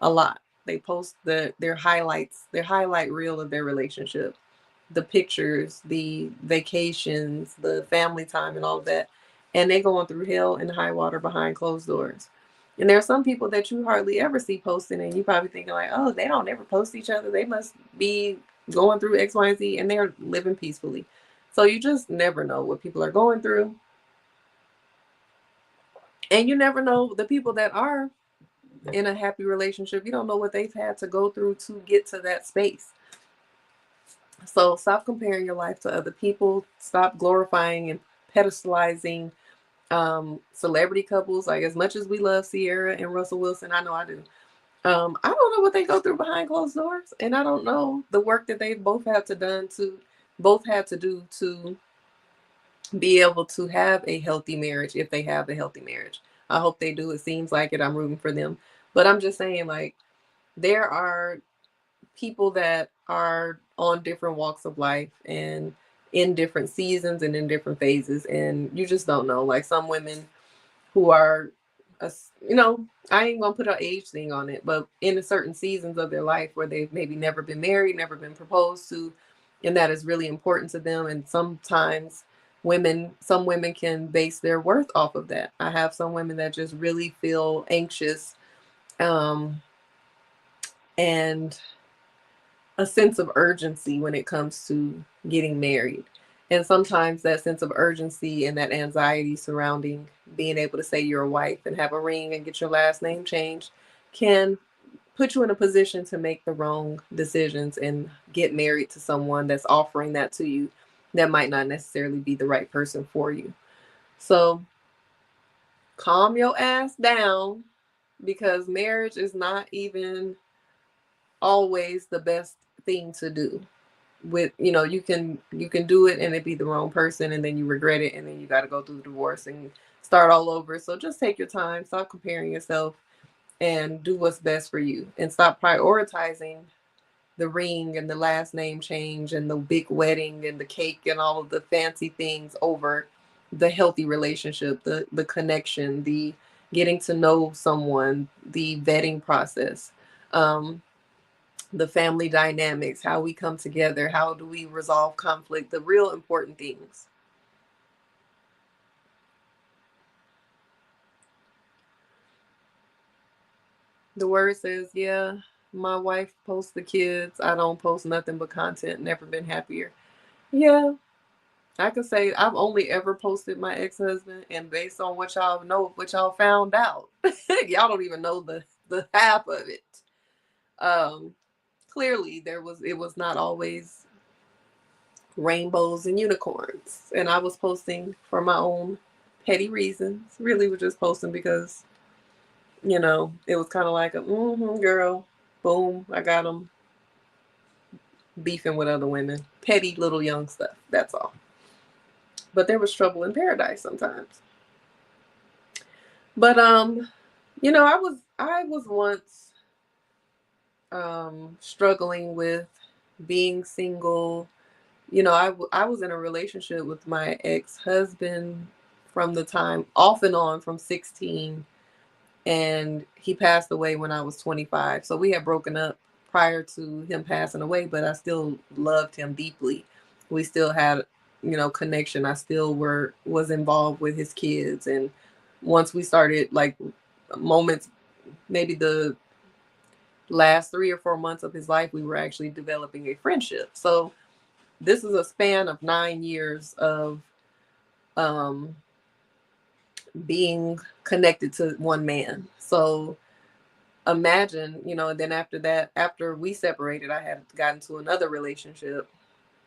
a lot. They post their highlights, their highlight reel of their relationship, the pictures, the vacations, the family time, and all of that. And they going through hell and high water behind closed doors. And there are some people that you hardly ever see posting, and you probably thinking like, oh, they don't ever post each other. They must be going through X, Y, and Z, and they're living peacefully. So you just never know what people are going through. And you never know the people that are in a happy relationship. You don't know what they've had to go through to get to that space. So stop comparing your life to other people. Stop glorifying and pedestalizing celebrity couples. Like as much as we love Sierra and Russell Wilson, I know I do. I don't know what they go through behind closed doors, and I don't know the work that they both had to do to be able to have a healthy marriage if they have a healthy marriage. I hope they do. It seems like it. I'm rooting for them. But I'm just saying, like, there are people that are on different walks of life and in different seasons and in different phases, and you just don't know. Like some women who are, you know, I ain't gonna put an age thing on it, but in a certain seasons of their life where they've maybe never been married, never been proposed to, and that is really important to them. And sometimes some women can base their worth off of that. I have some women that just really feel anxious, um, and a sense of urgency when it comes to getting married. And sometimes that sense of urgency and that anxiety surrounding being able to say you're a wife and have a ring and get your last name changed can put you in a position to make the wrong decisions and get married to someone that's offering that to you that might not necessarily be the right person for you. So calm your ass down, because marriage is not even always the best thing to do. With, you can do it and it be the wrong person, and then you regret it, and then you got to go through the divorce and start all over. So just take your time, stop comparing yourself, and do what's best for you, and stop prioritizing the ring and the last name change and the big wedding and the cake and all of the fancy things over the healthy relationship, the connection, the getting to know someone, the vetting process, um, the family dynamics, how we come together, how do we resolve conflict, the real important things. The word says, yeah, my wife posts the kids. I don't post nothing but content. Never been happier. Yeah, I could say I've only ever posted my ex-husband, and based on what y'all know, what y'all found out, y'all don't even know the half of it. Um, Clearly it was not always rainbows and unicorns, and I was posting for my own petty reasons. Really, was just posting because it was kind of like a girl, boom, I got them beefing with other women, petty little young stuff. That's all. But there was trouble in paradise sometimes. But I was once struggling with being single. I was in a relationship with my ex-husband from the time off and on from 16, and he passed away when I was 25. So we had broken up prior to him passing away, but I still loved him deeply. We still had, connection. I still was involved with his kids, and once we started, like, moments, maybe the last 3 or 4 months of his life, we were actually developing a friendship. So this is a span of 9 years of um, being connected to one man. So imagine, and then after that, after we separated, I had gotten to another relationship.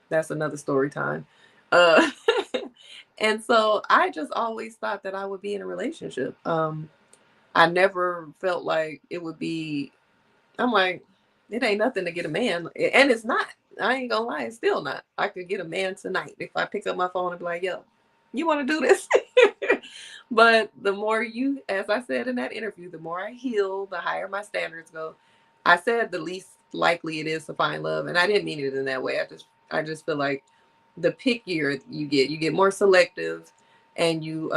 That's another story time. Uh, and so I just always thought that I would be in a relationship. I never felt like it would be, I'm like, it ain't nothing to get a man. And it's not. I ain't gonna lie, it's still not. I could get a man tonight if I pick up my phone and be like, yo, you want to do this? But the more as I said in that interview, the more I heal, the higher my standards go. I said the least likely it is to find love, and I didn't mean it in that way. I just feel like the pickier you get more selective, and you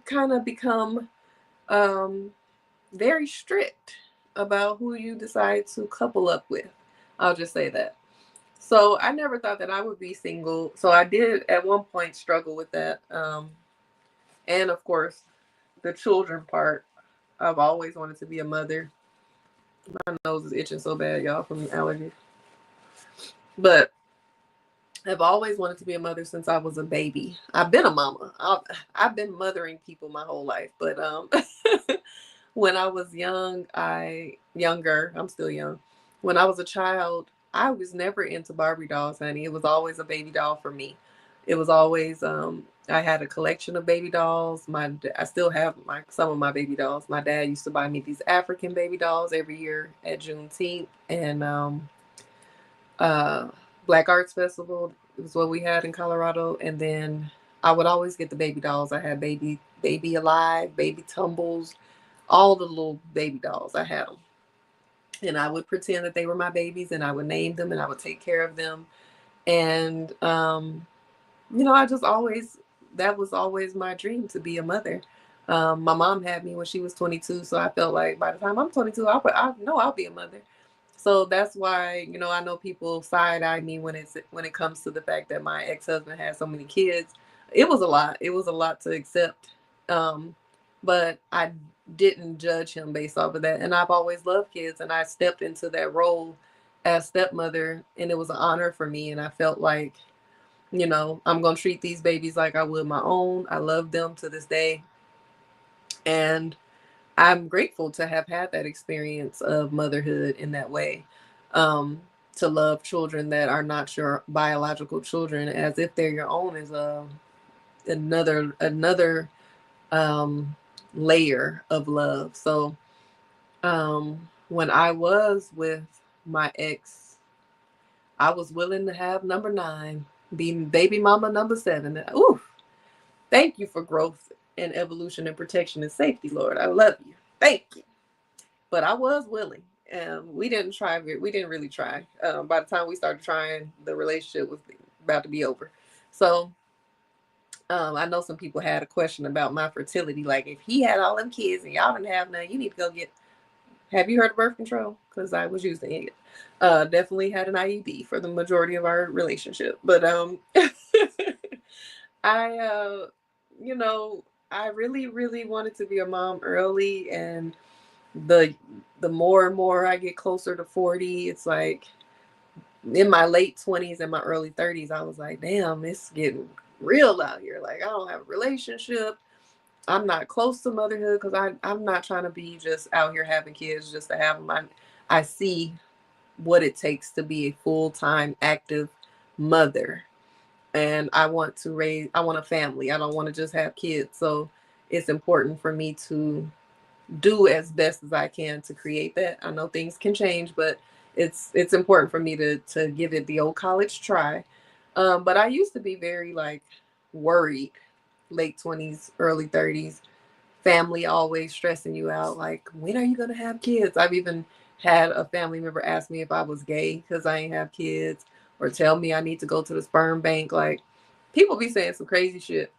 kind of become um very strict about who you decide to couple up with. I'll just say that. So I never thought that I would be single. So I did at one point struggle with that. And of course, the children part. I've always wanted to be a mother. My nose is itching so bad, y'all, from the allergies. But I've always wanted to be a mother since I was a baby. I've been a mama. I've been mothering people my whole life. But when I was younger, I'm still young. When I was a child, I was never into Barbie dolls, honey. It was always a baby doll for me. It was always I had a collection of baby dolls. I still have some of my baby dolls. My dad used to buy me these African baby dolls every year at Juneteenth and uh, Black Arts Festival. It was what we had in Colorado, and then I would always get the baby dolls. I had baby alive, baby tumbles, all the little baby dolls. I had them, and I would pretend that they were my babies, and I would name them, and I would take care of them. And I just always that was always my dream, to be a mother. My mom had me when she was 22, so I felt like by the time I'm 22, I know I'll be a mother. So that's why, I know people side eye me when it comes to the fact that my ex-husband had so many kids. It was a lot. It was a lot to accept. But I didn't judge him based off of that. And I've always loved kids, and I stepped into that role as stepmother, and it was an honor for me. And I felt like, I'm going to treat these babies like I would my own. I love them to this day. And I'm grateful to have had that experience of motherhood in that way. To love children that are not your biological children as if they're your own is another layer of love. So when I was with my ex, I was willing to have number 9, be baby mama number 7. Ooh, thank you for growth and evolution and protection and safety, Lord. I love you. Thank you. But I was willing. We didn't try. We didn't really try. By the time we started trying, the relationship was about to be over. So I know some people had a question about my fertility. Like, if he had all them kids and y'all didn't have none, you need to go get. Have you heard of birth control? Because I was using it. Definitely had an IUD for the majority of our relationship. But I, I really, really wanted to be a mom early, and the more and more I get closer to 40, it's like in my late 20s and my early 30s, I was like, damn, it's getting real out here. Like, I don't have a relationship. I'm not close to motherhood because I'm not trying to be just out here having kids just to have them. I see what it takes to be a full-time active mother. And I want a family. I don't want to just have kids. So it's important for me to do as best as I can to create that. I know things can change, but it's important for me to give it the old college try. But I used to be very like worried, late 20s, early 30s. Family always stressing you out. Like, when are you gonna have kids? I've even had a family member ask me if I was gay because I ain't have kids, or tell me I need to go to the sperm bank. Like, people be saying some crazy shit.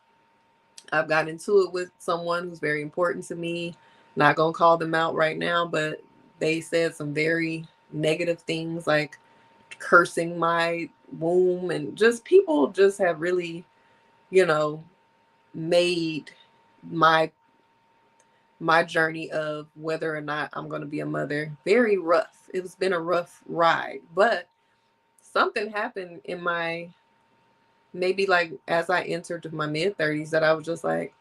I've gotten into it with someone who's very important to me. Not gonna call them out right now, but they said some very negative things, like cursing my womb, and just people just have really, you know, made my journey of whether or not I'm going to be a mother very rough. It's been a rough ride, but something happened in my, maybe like as I entered my mid 30s, that I was just like,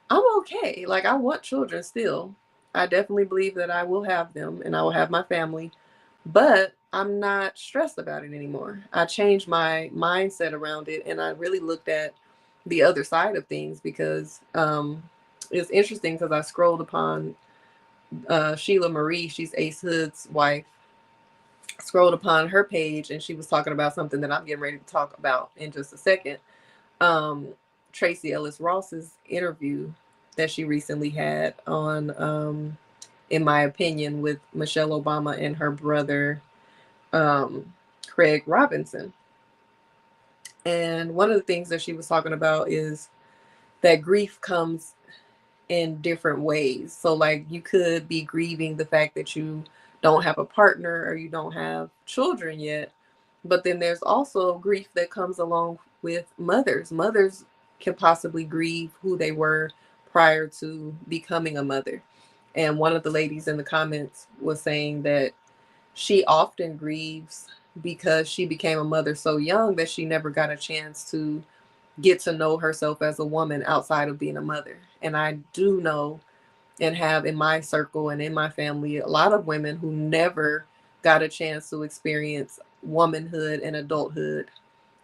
I'm okay. Like, I want children still. I definitely believe that I will have them and I will have my family, but I'm not stressed about it anymore. I changed my mindset around it, and I really looked at the other side of things because it's interesting because I scrolled upon Sheila Marie. She's Ace Hood's wife. Scrolled upon her page, and she was talking about something that I'm getting ready to talk about in just a second. um, Tracee Ellis Ross's interview that she recently had on, in my opinion, with Michelle Obama and her brother, Craig Robinson. And one of the things that she was talking about is that grief comes in different ways. So, like, you could be grieving the fact that you don't have a partner or you don't have children yet. But then there's also grief that comes along with mothers. Mothers can possibly grieve who they were prior to becoming a mother. And one of the ladies in the comments was saying that she often grieves because she became a mother so young that she never got a chance to get to know herself as a woman outside of being a mother. And I do know and have in my circle and in my family a lot of women who never got a chance to experience womanhood and adulthood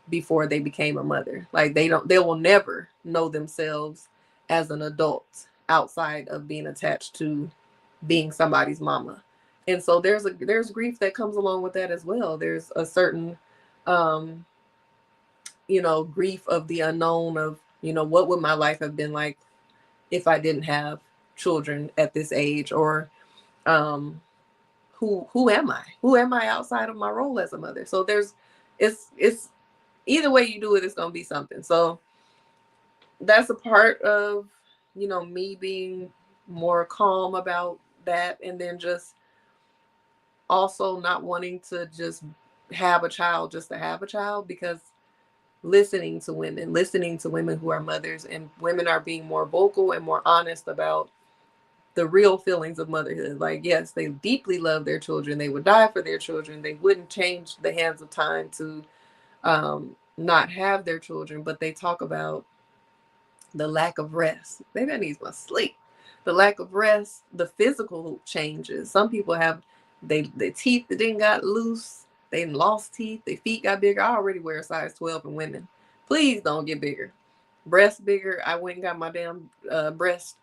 before they became a mother. Like, they will never know themselves as an adult outside of being attached to being somebody's mama. And so there's grief that comes along with that as well. There's a certain um grief of the unknown of, what would my life have been like if I didn't have children at this age, or um who am I? Who am I outside of my role as a mother? So it's either way you do it, it's gonna be something. So that's a part of, me being more calm about that, and then just also not wanting to just have a child just to have a child, because listening to women who are mothers, and women are being more vocal and more honest about the real feelings of motherhood. Like, yes, they deeply love their children. They would die for their children. They wouldn't change the hands of time to not have their children, but they talk about the lack of rest. Maybe I need my sleep. The lack of rest, the physical changes. Some people have their teeth that didn't got loose. They lost teeth. Their feet got bigger. I already wear a size 12 in women. Please don't get bigger. Breasts bigger. I went and got my damn breast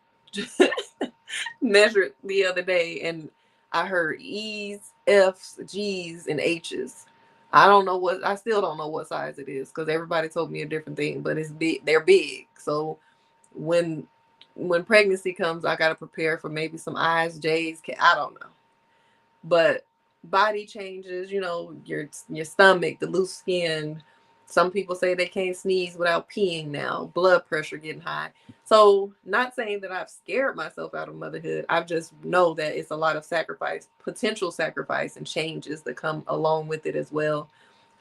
measured the other day, and I heard E's, F's, G's, and H's. I still don't know what size it is, because everybody told me a different thing, but it's big. They're big. So when pregnancy comes, I got to prepare for maybe some I's, J's. I don't know. But body changes, your stomach, the loose skin. Some people say they can't sneeze without peeing now. Blood pressure getting high. So, not saying that I've scared myself out of motherhood. I just know that it's a lot of sacrifice, potential sacrifice, and changes that come along with it as well.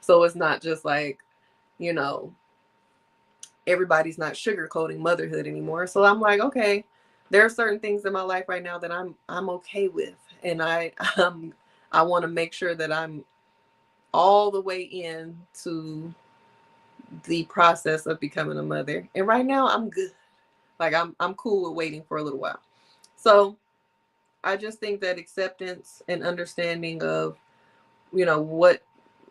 So it's not just like, everybody's not sugarcoating motherhood anymore. So I'm like, okay, there are certain things in my life right now that I'm okay with, and I want to make sure that I'm all the way into the process of becoming a mother. And right now I'm good. Like, I'm cool with waiting for a little while. So I just think that acceptance and understanding of, what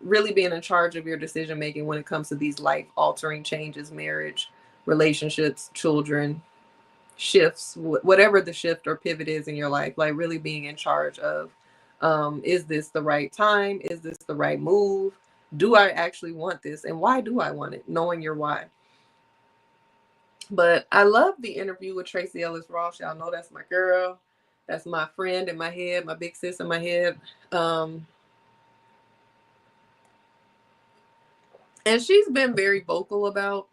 really being in charge of your decision making when it comes to these life altering changes, marriage, relationships, children, shifts, whatever the shift or pivot is in your life, like really being in charge of, is this the right time? Is this the right move? Do I actually want this? And why do I want it? Knowing your why. But I love the interview with Tracee Ellis Ross. Y'all know that's my girl. That's my friend in my head, my big sis in my head. And she's been very vocal about,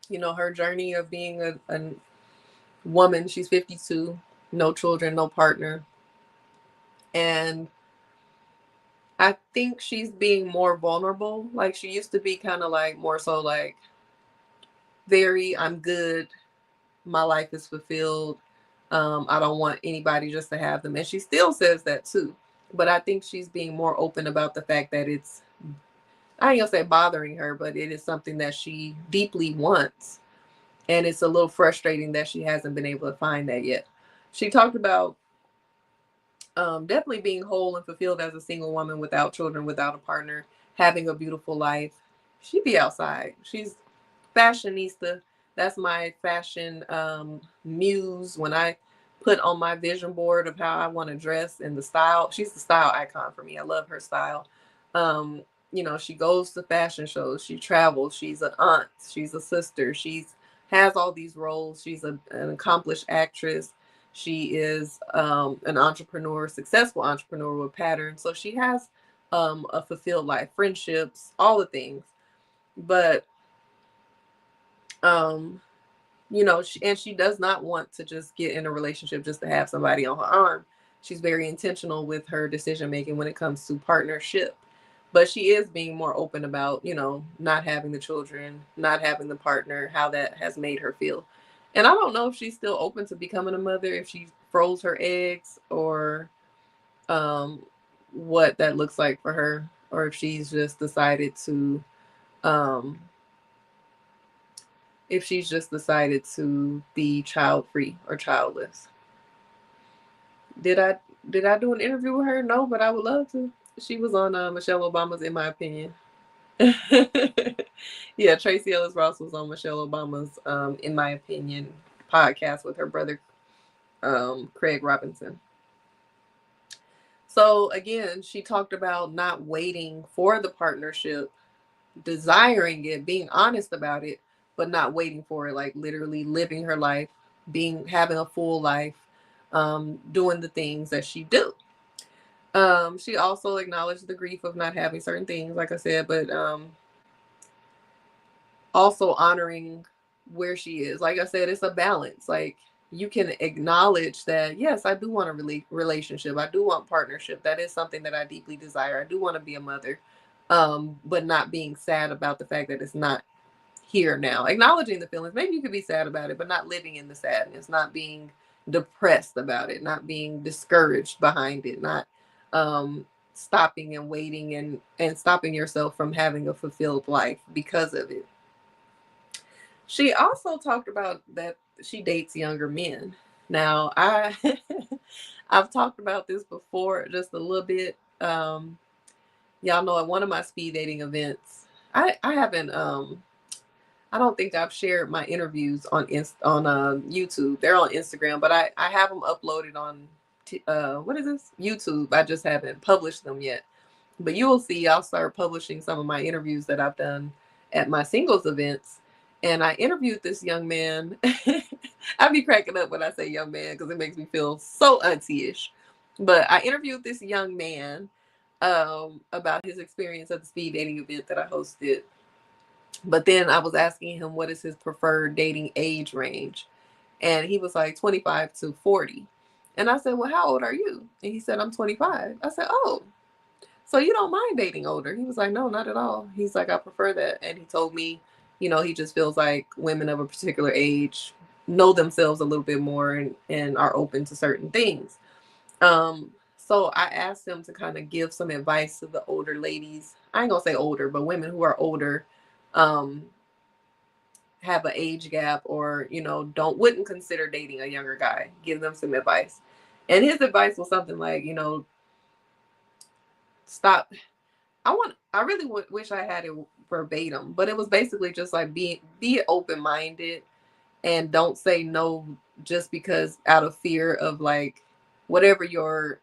her journey of being a woman. She's 52, no children, no partner. And I think she's being more vulnerable. Like, she used to be kind of like more so like I'm good. My life is fulfilled. I don't want anybody just to have them. And she still says that too. But I think she's being more open about the fact that I ain't gonna say bothering her, but it is something that she deeply wants. And it's a little frustrating that she hasn't been able to find that yet. She talked about definitely being whole and fulfilled as a single woman without children, without a partner, having a beautiful life. She'd be outside. She's fashionista. That's my fashion muse. When I put on my vision board of how I want to dress and the style, she's the style icon for me. I love her style. She goes to fashion shows. She travels. She's an aunt. She's a sister. Has all these roles. She's an accomplished actress. She is an entrepreneur, successful entrepreneur with patterns. So she has a fulfilled life, friendships, all the things. But she does not want to just get in a relationship just to have somebody on her arm. She's very intentional with her decision making when it comes to partnership. But she is being more open about, not having the children, not having the partner, how that has made her feel. And I don't know if she's still open to becoming a mother, if she froze her eggs, or what that looks like for her, or if she's just decided to be child free or childless. Did I do an interview with her? No, but I would love to. She was on Michelle Obama's In My Opinion. Yeah, Tracee Ellis Ross was on Michelle Obama's In My Opinion podcast with her brother Craig Robinson. So again, she talked about not waiting for the partnership, desiring it, being honest about it, but not waiting for it, like literally living her life, having a full life, doing the things that she do. She also acknowledged the grief of not having certain things, like I said, but also honoring where she is. Like I said, it's a balance. Like, you can acknowledge that, yes, I do want a relationship. I do want partnership. That is something that I deeply desire. I do want to be a mother, but not being sad about the fact that it's not here now. Acknowledging the feelings. Maybe you could be sad about it, but not living in the sadness, not being depressed about it, not being discouraged behind it, not stopping and waiting and stopping yourself from having a fulfilled life because of it. She also talked about that she dates younger men. Now, I've talked about this before just a little bit. Y'all know at one of my speed dating events, I haven't I don't think I've shared my interviews on YouTube. They're on Instagram, but I have them uploaded on what is this? YouTube. I just haven't published them yet. But you will see I'll start publishing some of my interviews that I've done at my singles events. And I interviewed this young man. I be cracking up when I say young man because it makes me feel so auntie-ish. But I interviewed this young man about his experience at the speed dating event that I hosted. But then I was asking him what is his preferred dating age range. And he was like 25 to 40. And I said, well, how old are you? And he said, I'm 25. I said, oh, so you don't mind dating older? He was like, no, not at all. He's like, I prefer that. And he told me, he just feels like women of a particular age know themselves a little bit more and are open to certain things. So I asked him to kind of give some advice to the older ladies. I ain't gonna say older, but women who are older, um, have an age gap or, wouldn't consider dating a younger guy. Give them some advice. And his advice was something like, stop. I really wish I had it verbatim, but it was basically just like be open-minded and don't say no just because out of fear of like whatever you're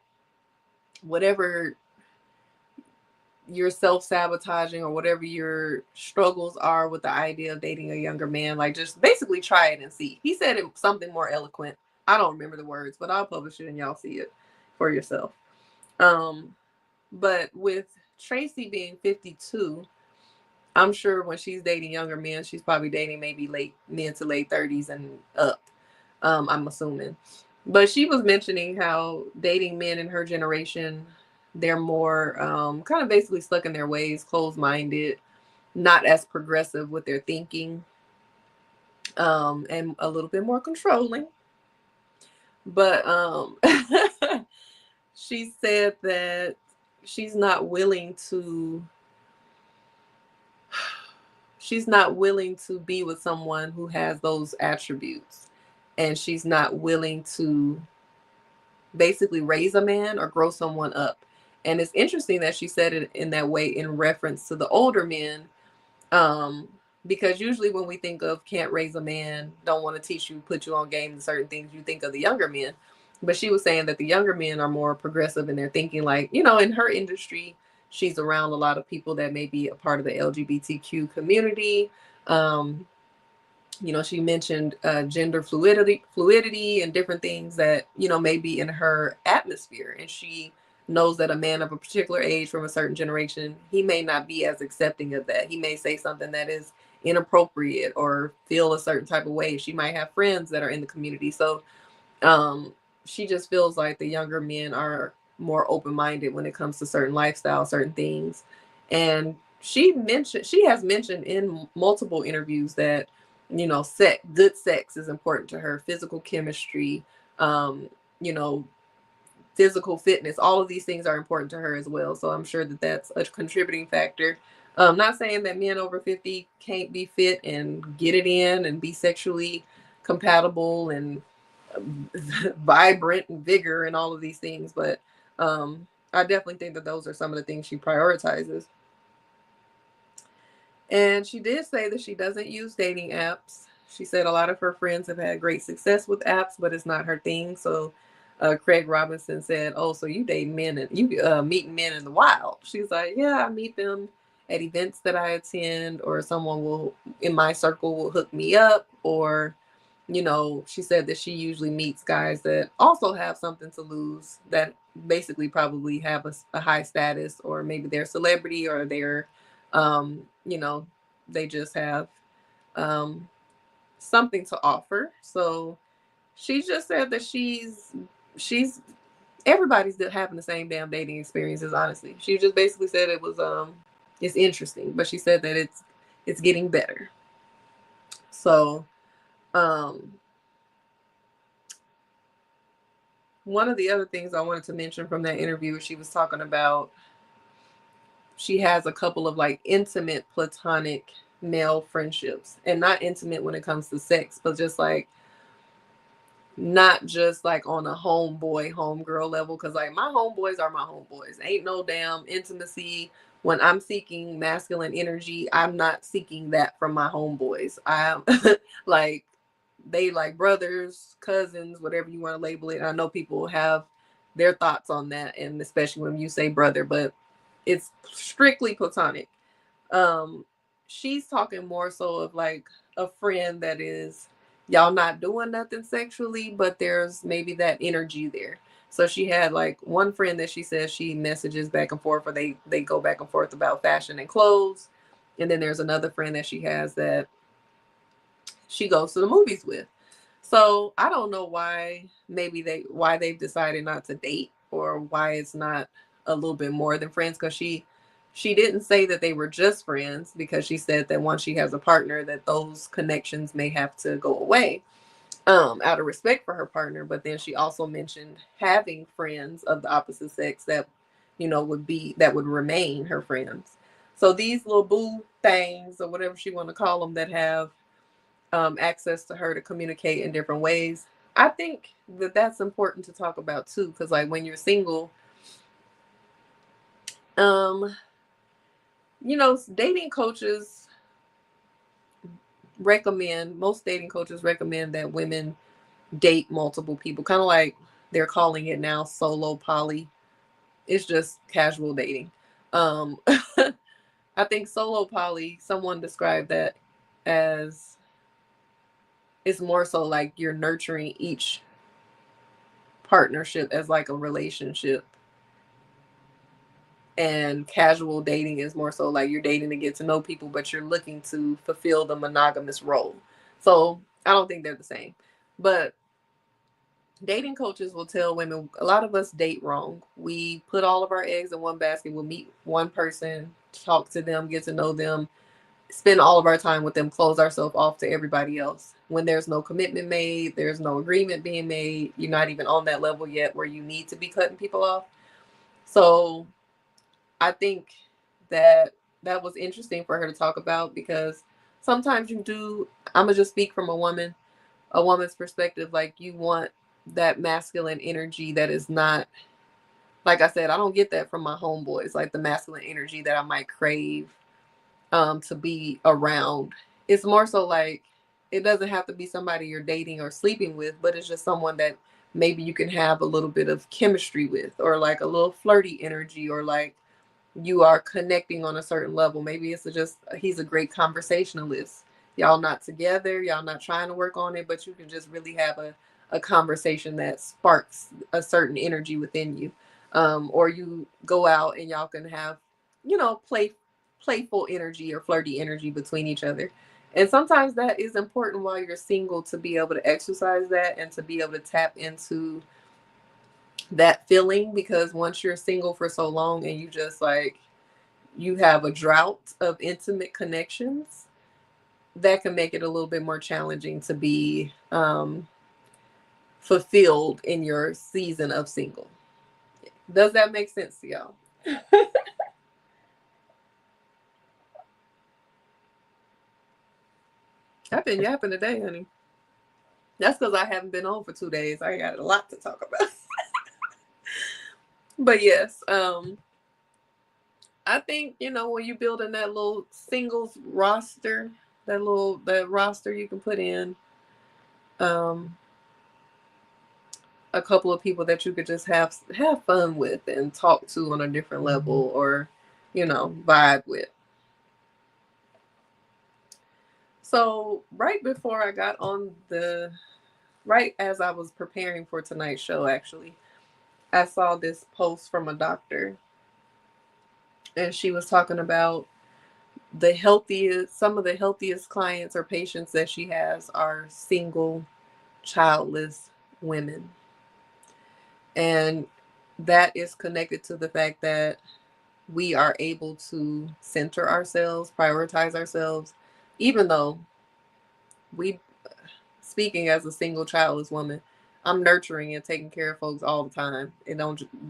self-sabotaging or whatever your struggles are with the idea of dating a younger man. Like, just basically try it and see. He said it something more eloquent. I don't remember the words, but I'll publish it and y'all see it for yourself. But with Tracee being 52, I'm sure when she's dating younger men, she's probably dating maybe mid to late 30s and up. I'm assuming. But she was mentioning how dating men in her generation, they're more kind of basically stuck in their ways, closed-minded, not as progressive with their thinking, and a little bit more controlling. But she said that she's not willing to be with someone who has those attributes, and she's not willing to basically raise a man or grow someone up. And it's interesting that she said it in that way in reference to the older men, because usually when we think of can't raise a man, don't want to teach you, put you on game and certain things, you think of the younger men. But she was saying that the younger men are more progressive in their thinking. Like, in her industry, she's around a lot of people that may be a part of the LGBTQ community. She mentioned gender fluidity and different things that, may be in her atmosphere. And she knows that a man of a particular age from a certain generation, he may not be as accepting of that. He may say something that is inappropriate or feel a certain type of way. She might have friends that are in the community. So she just feels like the younger men are more open-minded when it comes to certain lifestyles, certain things. And she has mentioned in multiple interviews that, good sex is important to her, physical chemistry, physical fitness, all of these things are important to her as well. So I'm sure that that's a contributing factor. Not saying that men over 50 can't be fit and get it in and be sexually compatible and vibrant and vigor and all of these things, but I definitely think that those are some of the things she prioritizes. And she did say that she doesn't use dating apps. She said a lot of her friends have had great success with apps, but it's not her thing. So Craig Robinson said, oh, so you date men and you meet men in the wild. She's like, yeah, I meet them at events that I attend, or someone in my circle will hook me up, or she said that she usually meets guys that also have something to lose, that basically probably have a high status, or maybe they're celebrity, or they're, they just have something to offer. So She just said that she's everybody's having the same damn dating experiences, honestly. She just basically said it was it's interesting, but she said that it's getting better. So um one of the other things I wanted to mention from that interview, she was talking about she has a couple of like intimate platonic male friendships, and not intimate when it comes to sex, but just like not just like on a homeboy homegirl level, because like my homeboys are my homeboys. Ain't no damn intimacy. When I'm seeking masculine energy, I'm not seeking that from my homeboys. I'm like, they like brothers, cousins, whatever you want to label it. I know people have their thoughts on that, and especially when you say brother, but it's strictly platonic. um she's talking more so of like a friend that is, y'all not doing nothing sexually, but there's maybe that energy there. So she had like one friend that she says she messages back and forth, or they go back and forth about fashion and clothes. And then there's another friend that she has that she goes to the movies with. So I don't know why they've decided not to date, or why it's not a little bit more than friends, because she didn't say that they were just friends, because she said that once she has a partner that those connections may have to go away, out of respect for her partner. But then she also mentioned having friends of the opposite sex that, would remain her friends. So these little boo things, or whatever she want to call them, that have access to her to communicate in different ways. I think that that's important to talk about too, because like when you're single, um, dating coaches most dating coaches recommend that women date multiple people, kind of like they're calling it now solo poly. It's just casual dating. Um, I think solo poly, someone described that as, it's more so like you're nurturing each partnership as like a relationship, and casual dating is more so like you're dating to get to know people, but you're looking to fulfill the monogamous role. So I don't think they're the same. But dating coaches will tell women, a lot of us date wrong. We put all of our eggs in one basket. We'll meet one person, talk to them, get to know them, spend all of our time with them, close ourselves off to everybody else. When there's no commitment made, there's no agreement being made, you're not even on that level yet where you need to be cutting people off. So I think that that was interesting for her to talk about, because sometimes you do, I'm gonna just speak from a woman's perspective, like you want that masculine energy that is not, like I said, I don't get that from my homeboys, like the masculine energy that I might crave to be around. It's more so like, it doesn't have to be somebody you're dating or sleeping with, but it's just someone that maybe you can have a little bit of chemistry with, or like a little flirty energy, or like you are connecting on a certain level. Maybe it's just he's a great conversationalist. Y'all not together, y'all not trying to work on it, but you can just really have a conversation that sparks a certain energy within you. Or you go out and y'all can have, playful energy or flirty energy between each other. And sometimes that is important while you're single, to be able to exercise that and to be able to tap into that feeling, because once you're single for so long and you just like, you have a drought of intimate connections, that can make it a little bit more challenging to be fulfilled in your season of single. Does that make sense to y'all? I've been yapping today, honey. That's because I haven't been on for 2 days. I got a lot to talk about. But yes, I think, when you building that little singles roster, that roster you can put in um a couple of people that you could just have fun with and talk to on a different level, or vibe with. So right as I was preparing for tonight's show, actually, I saw this post from a doctor, and she was talking about some of the healthiest clients or patients that she has are single childless women. And that is connected to the fact that we are able to center ourselves, prioritize ourselves, even though we, speaking as a single childless woman, I'm nurturing and taking care of folks all the time. It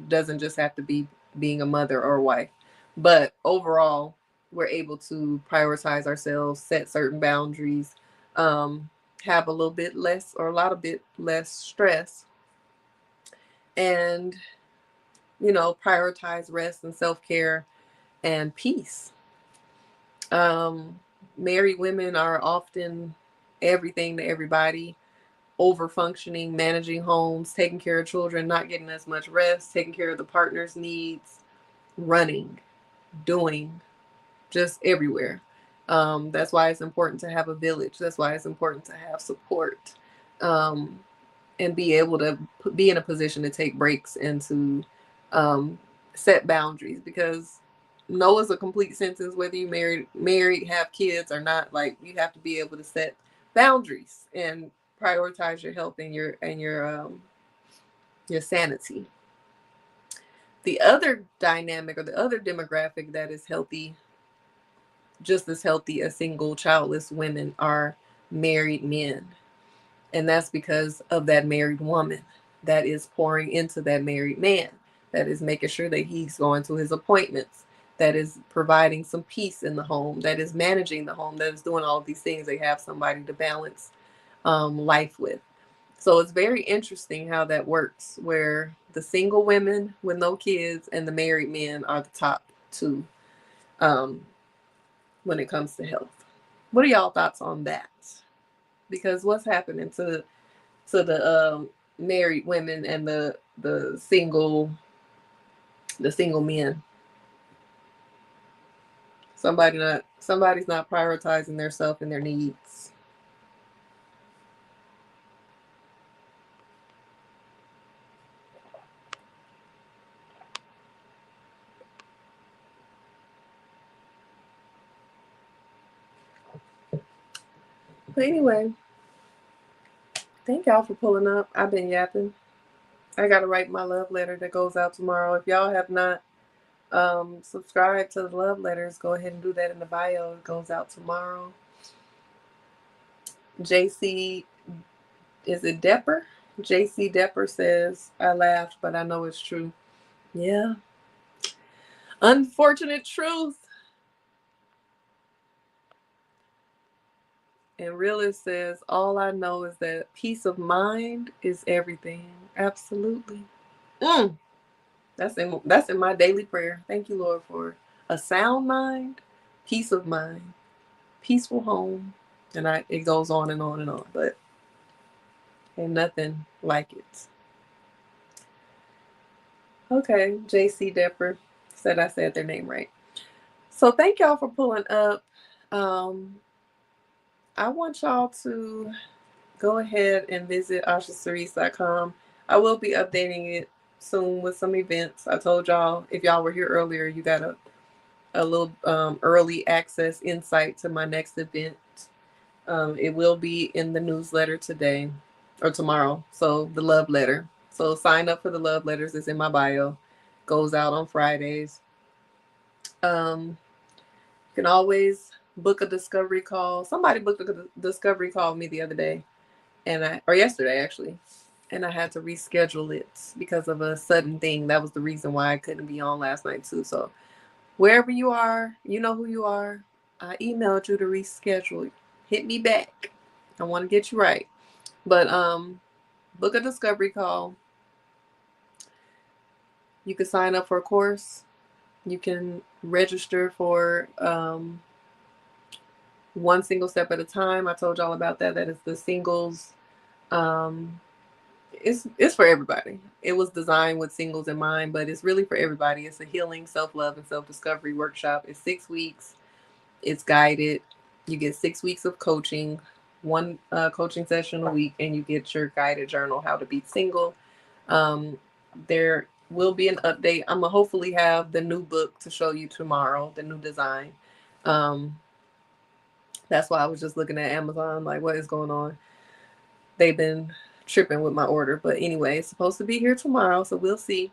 doesn't just have to be being a mother or a wife, but overall, we're able to prioritize ourselves, set certain boundaries, um, have a little bit less or a lot of bit less stress, and prioritize rest and self care and peace. Um, Married women are often everything to everybody, over functioning, managing homes, taking care of children, not getting as much rest, taking care of the partner's needs, running, doing, just everywhere. That's why it's important to have a village. That's why it's important to have support, um, and be able to be in a position to take breaks and to um, set boundaries. Because no is a complete sentence, whether you married, have kids or not. Like, you have to be able to set boundaries and prioritize your health and your sanity. The other dynamic or the other demographic that is healthy, just as healthy as single childless women, are married men. And that's because of that married woman that is pouring into that married man, that is making sure that he's going to his appointments, that is providing some peace in the home, that is managing the home, that is doing all of these things. They have somebody to balance life with. So it's very interesting how that works, where the single women with no kids and the married men are the top two um, when it comes to health. What are y'all thoughts on that? Because what's happening to the married women and the single men? Somebody's not prioritizing their self and their needs. But anyway, thank y'all for pulling up. I've been yapping. I gotta write my love letter that goes out tomorrow. If y'all have not subscribed to the love letters, go ahead and do that in the bio. It goes out tomorrow. JC, is it Depper? JC Depper says, I laughed, but I know it's true. Yeah. Unfortunate truth. And Realist says, all I know is that peace of mind is everything. Absolutely. That's in my daily prayer. Thank you, Lord, for a sound mind, peace of mind, peaceful home. And it goes on and on and on, but ain't nothing like it. Okay, JC Depper said I said their name right. So thank y'all for pulling up. I want y'all to go ahead and visit OshaCerese.com. I will be updating it soon with some events. I told y'all, if y'all were here earlier, you got a little early access insight to my next event. It will be in the newsletter today or tomorrow. So the love letter. So sign up for the love letters. It's in my bio. Goes out on Fridays. You can always book a discovery call. Somebody booked a discovery call with me the other day, or yesterday actually, and I had to reschedule it because of a sudden thing. That was the reason why I couldn't be on last night too. So wherever you are, you know who you are. I emailed you to reschedule. Hit me back. I want to get you right. But book a discovery call. You can sign up for a course. You can register for one single step at a time. I told y'all about that. That is the singles. It's for everybody. It was designed with singles in mind, but it's really for everybody. It's a healing, self-love, and self-discovery workshop. It's 6 weeks. It's guided. You get 6 weeks of coaching, one coaching session a week, and you get your guided journal, How to Be Single. There will be an update. I'm going to hopefully have the new book to show you tomorrow, the new design. That's why I was just looking at Amazon, like, what is going on? they've been tripping with my order. But anyway, it's supposed to be here tomorrow, so we'll see.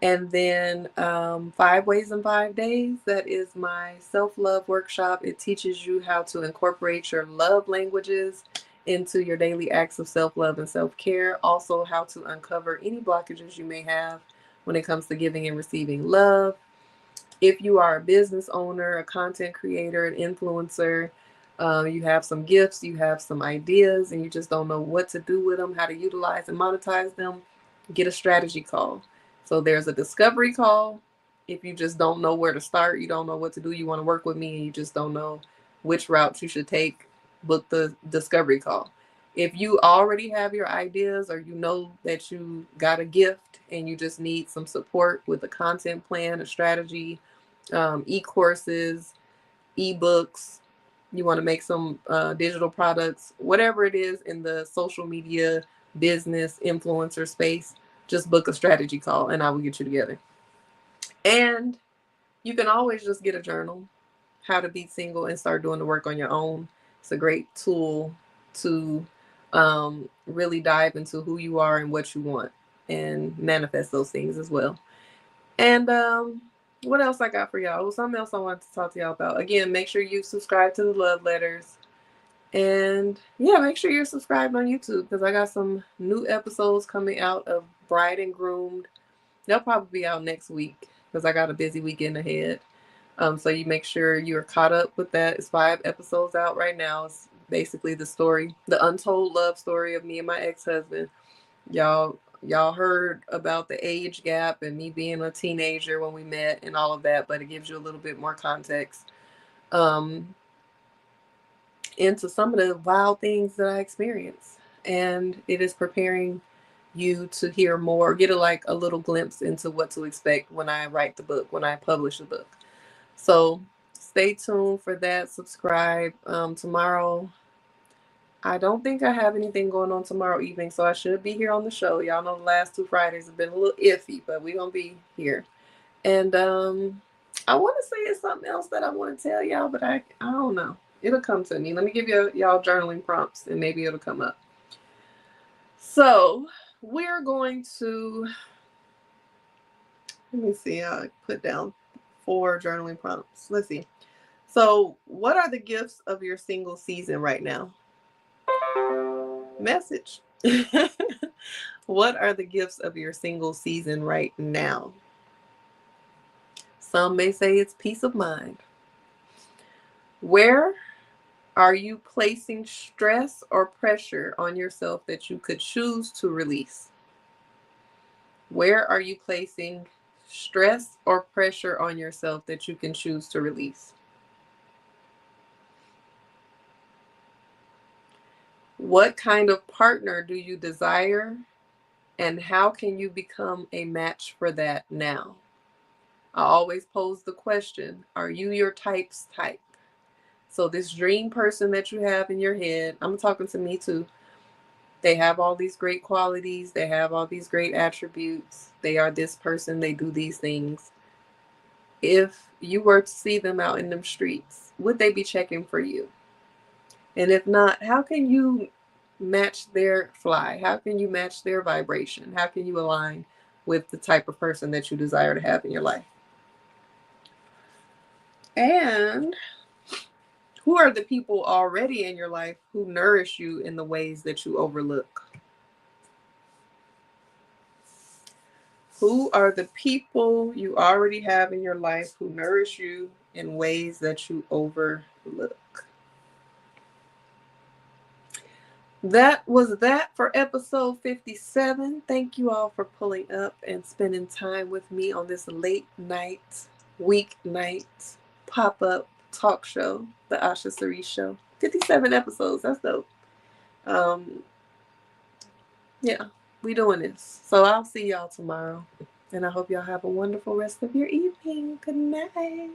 And then 5 Ways in 5 Days, that is my self-love workshop. It teaches you how to incorporate your love languages into your daily acts of self-love and self-care. Also, how to uncover any blockages you may have when it comes to giving and receiving love. If you are a business owner, a content creator, an influencer, you have some gifts, you have some ideas, and you just don't know what to do with them, how to utilize and monetize them, get a strategy call. So there's a discovery call. If you just don't know where to start, you don't know what to do, you want to work with me, and you just don't know which route you should take, book the discovery call. If you already have your ideas, or you know that you got a gift and you just need some support with a content plan, a strategy, e-courses, e-books, you want to make some digital products, whatever it is in the social media, business, influencer space, just book a strategy call and I will get you together. And you can always just get a journal, How to Be Single, and start doing the work on your own. It's a great tool to really dive into who you are and what you want and manifest those things as well. And what else I got for y'all? Well, something else I wanted to talk to y'all about. Again, make sure you subscribe to the love letters. And yeah, make sure you're subscribed on YouTube, because I got some new episodes coming out of Bride and Groomed. They'll probably be out next week because I got a busy weekend ahead. So you make sure you're caught up with that. It's 5 episodes out right now. It's basically the story, the untold love story of me and my ex-husband. Y'all heard about the age gap and me being a teenager when we met and all of that, but it gives you a little bit more context into some of the wild things that I experienced. And it is preparing you to hear more, get a little glimpse into what to expect when I write the book, when I publish the book. So stay tuned for that. Subscribe. Tomorrow, I don't think I have anything going on tomorrow evening, so I should be here on the show. Y'all know the last 2 Fridays have been a little iffy, but we're going to be here. And I want to say it's something else that I want to tell y'all, but I don't know. It'll come to me. Let me give y'all journaling prompts, and maybe it'll come up. So we're going to, let me see. I put down 4 journaling prompts. Let's see. So what are the gifts of your single season right now? Message. What are the gifts of your single season right now? Some may say it's peace of mind. Where are you placing stress or pressure on yourself that you could choose to release? Where are you placing stress or pressure on yourself that you can choose to release? What kind of partner do you desire, and how can you become a match for that now? I always pose the question, are you your type's type? So this dream person that you have in your head, I'm talking to me too. They have all these great qualities. They have all these great attributes. They are this person. They do these things. If you were to see them out in them streets, would they be checking for you? And if not, how can you match their fly? How can you match their vibration? How can you align with the type of person that you desire to have in your life? And who are the people already in your life who nourish you in the ways that you overlook? Who are the people you already have in your life who nourish you in ways that you overlook? That was that for episode 57. Thank you all for pulling up and spending time with me on this late night, weeknight pop-up talk show, the Osha Cerese Show. 57 episodes. That's dope. Yeah, we doing this. So I'll see y'all tomorrow. And I hope y'all have a wonderful rest of your evening. Good night.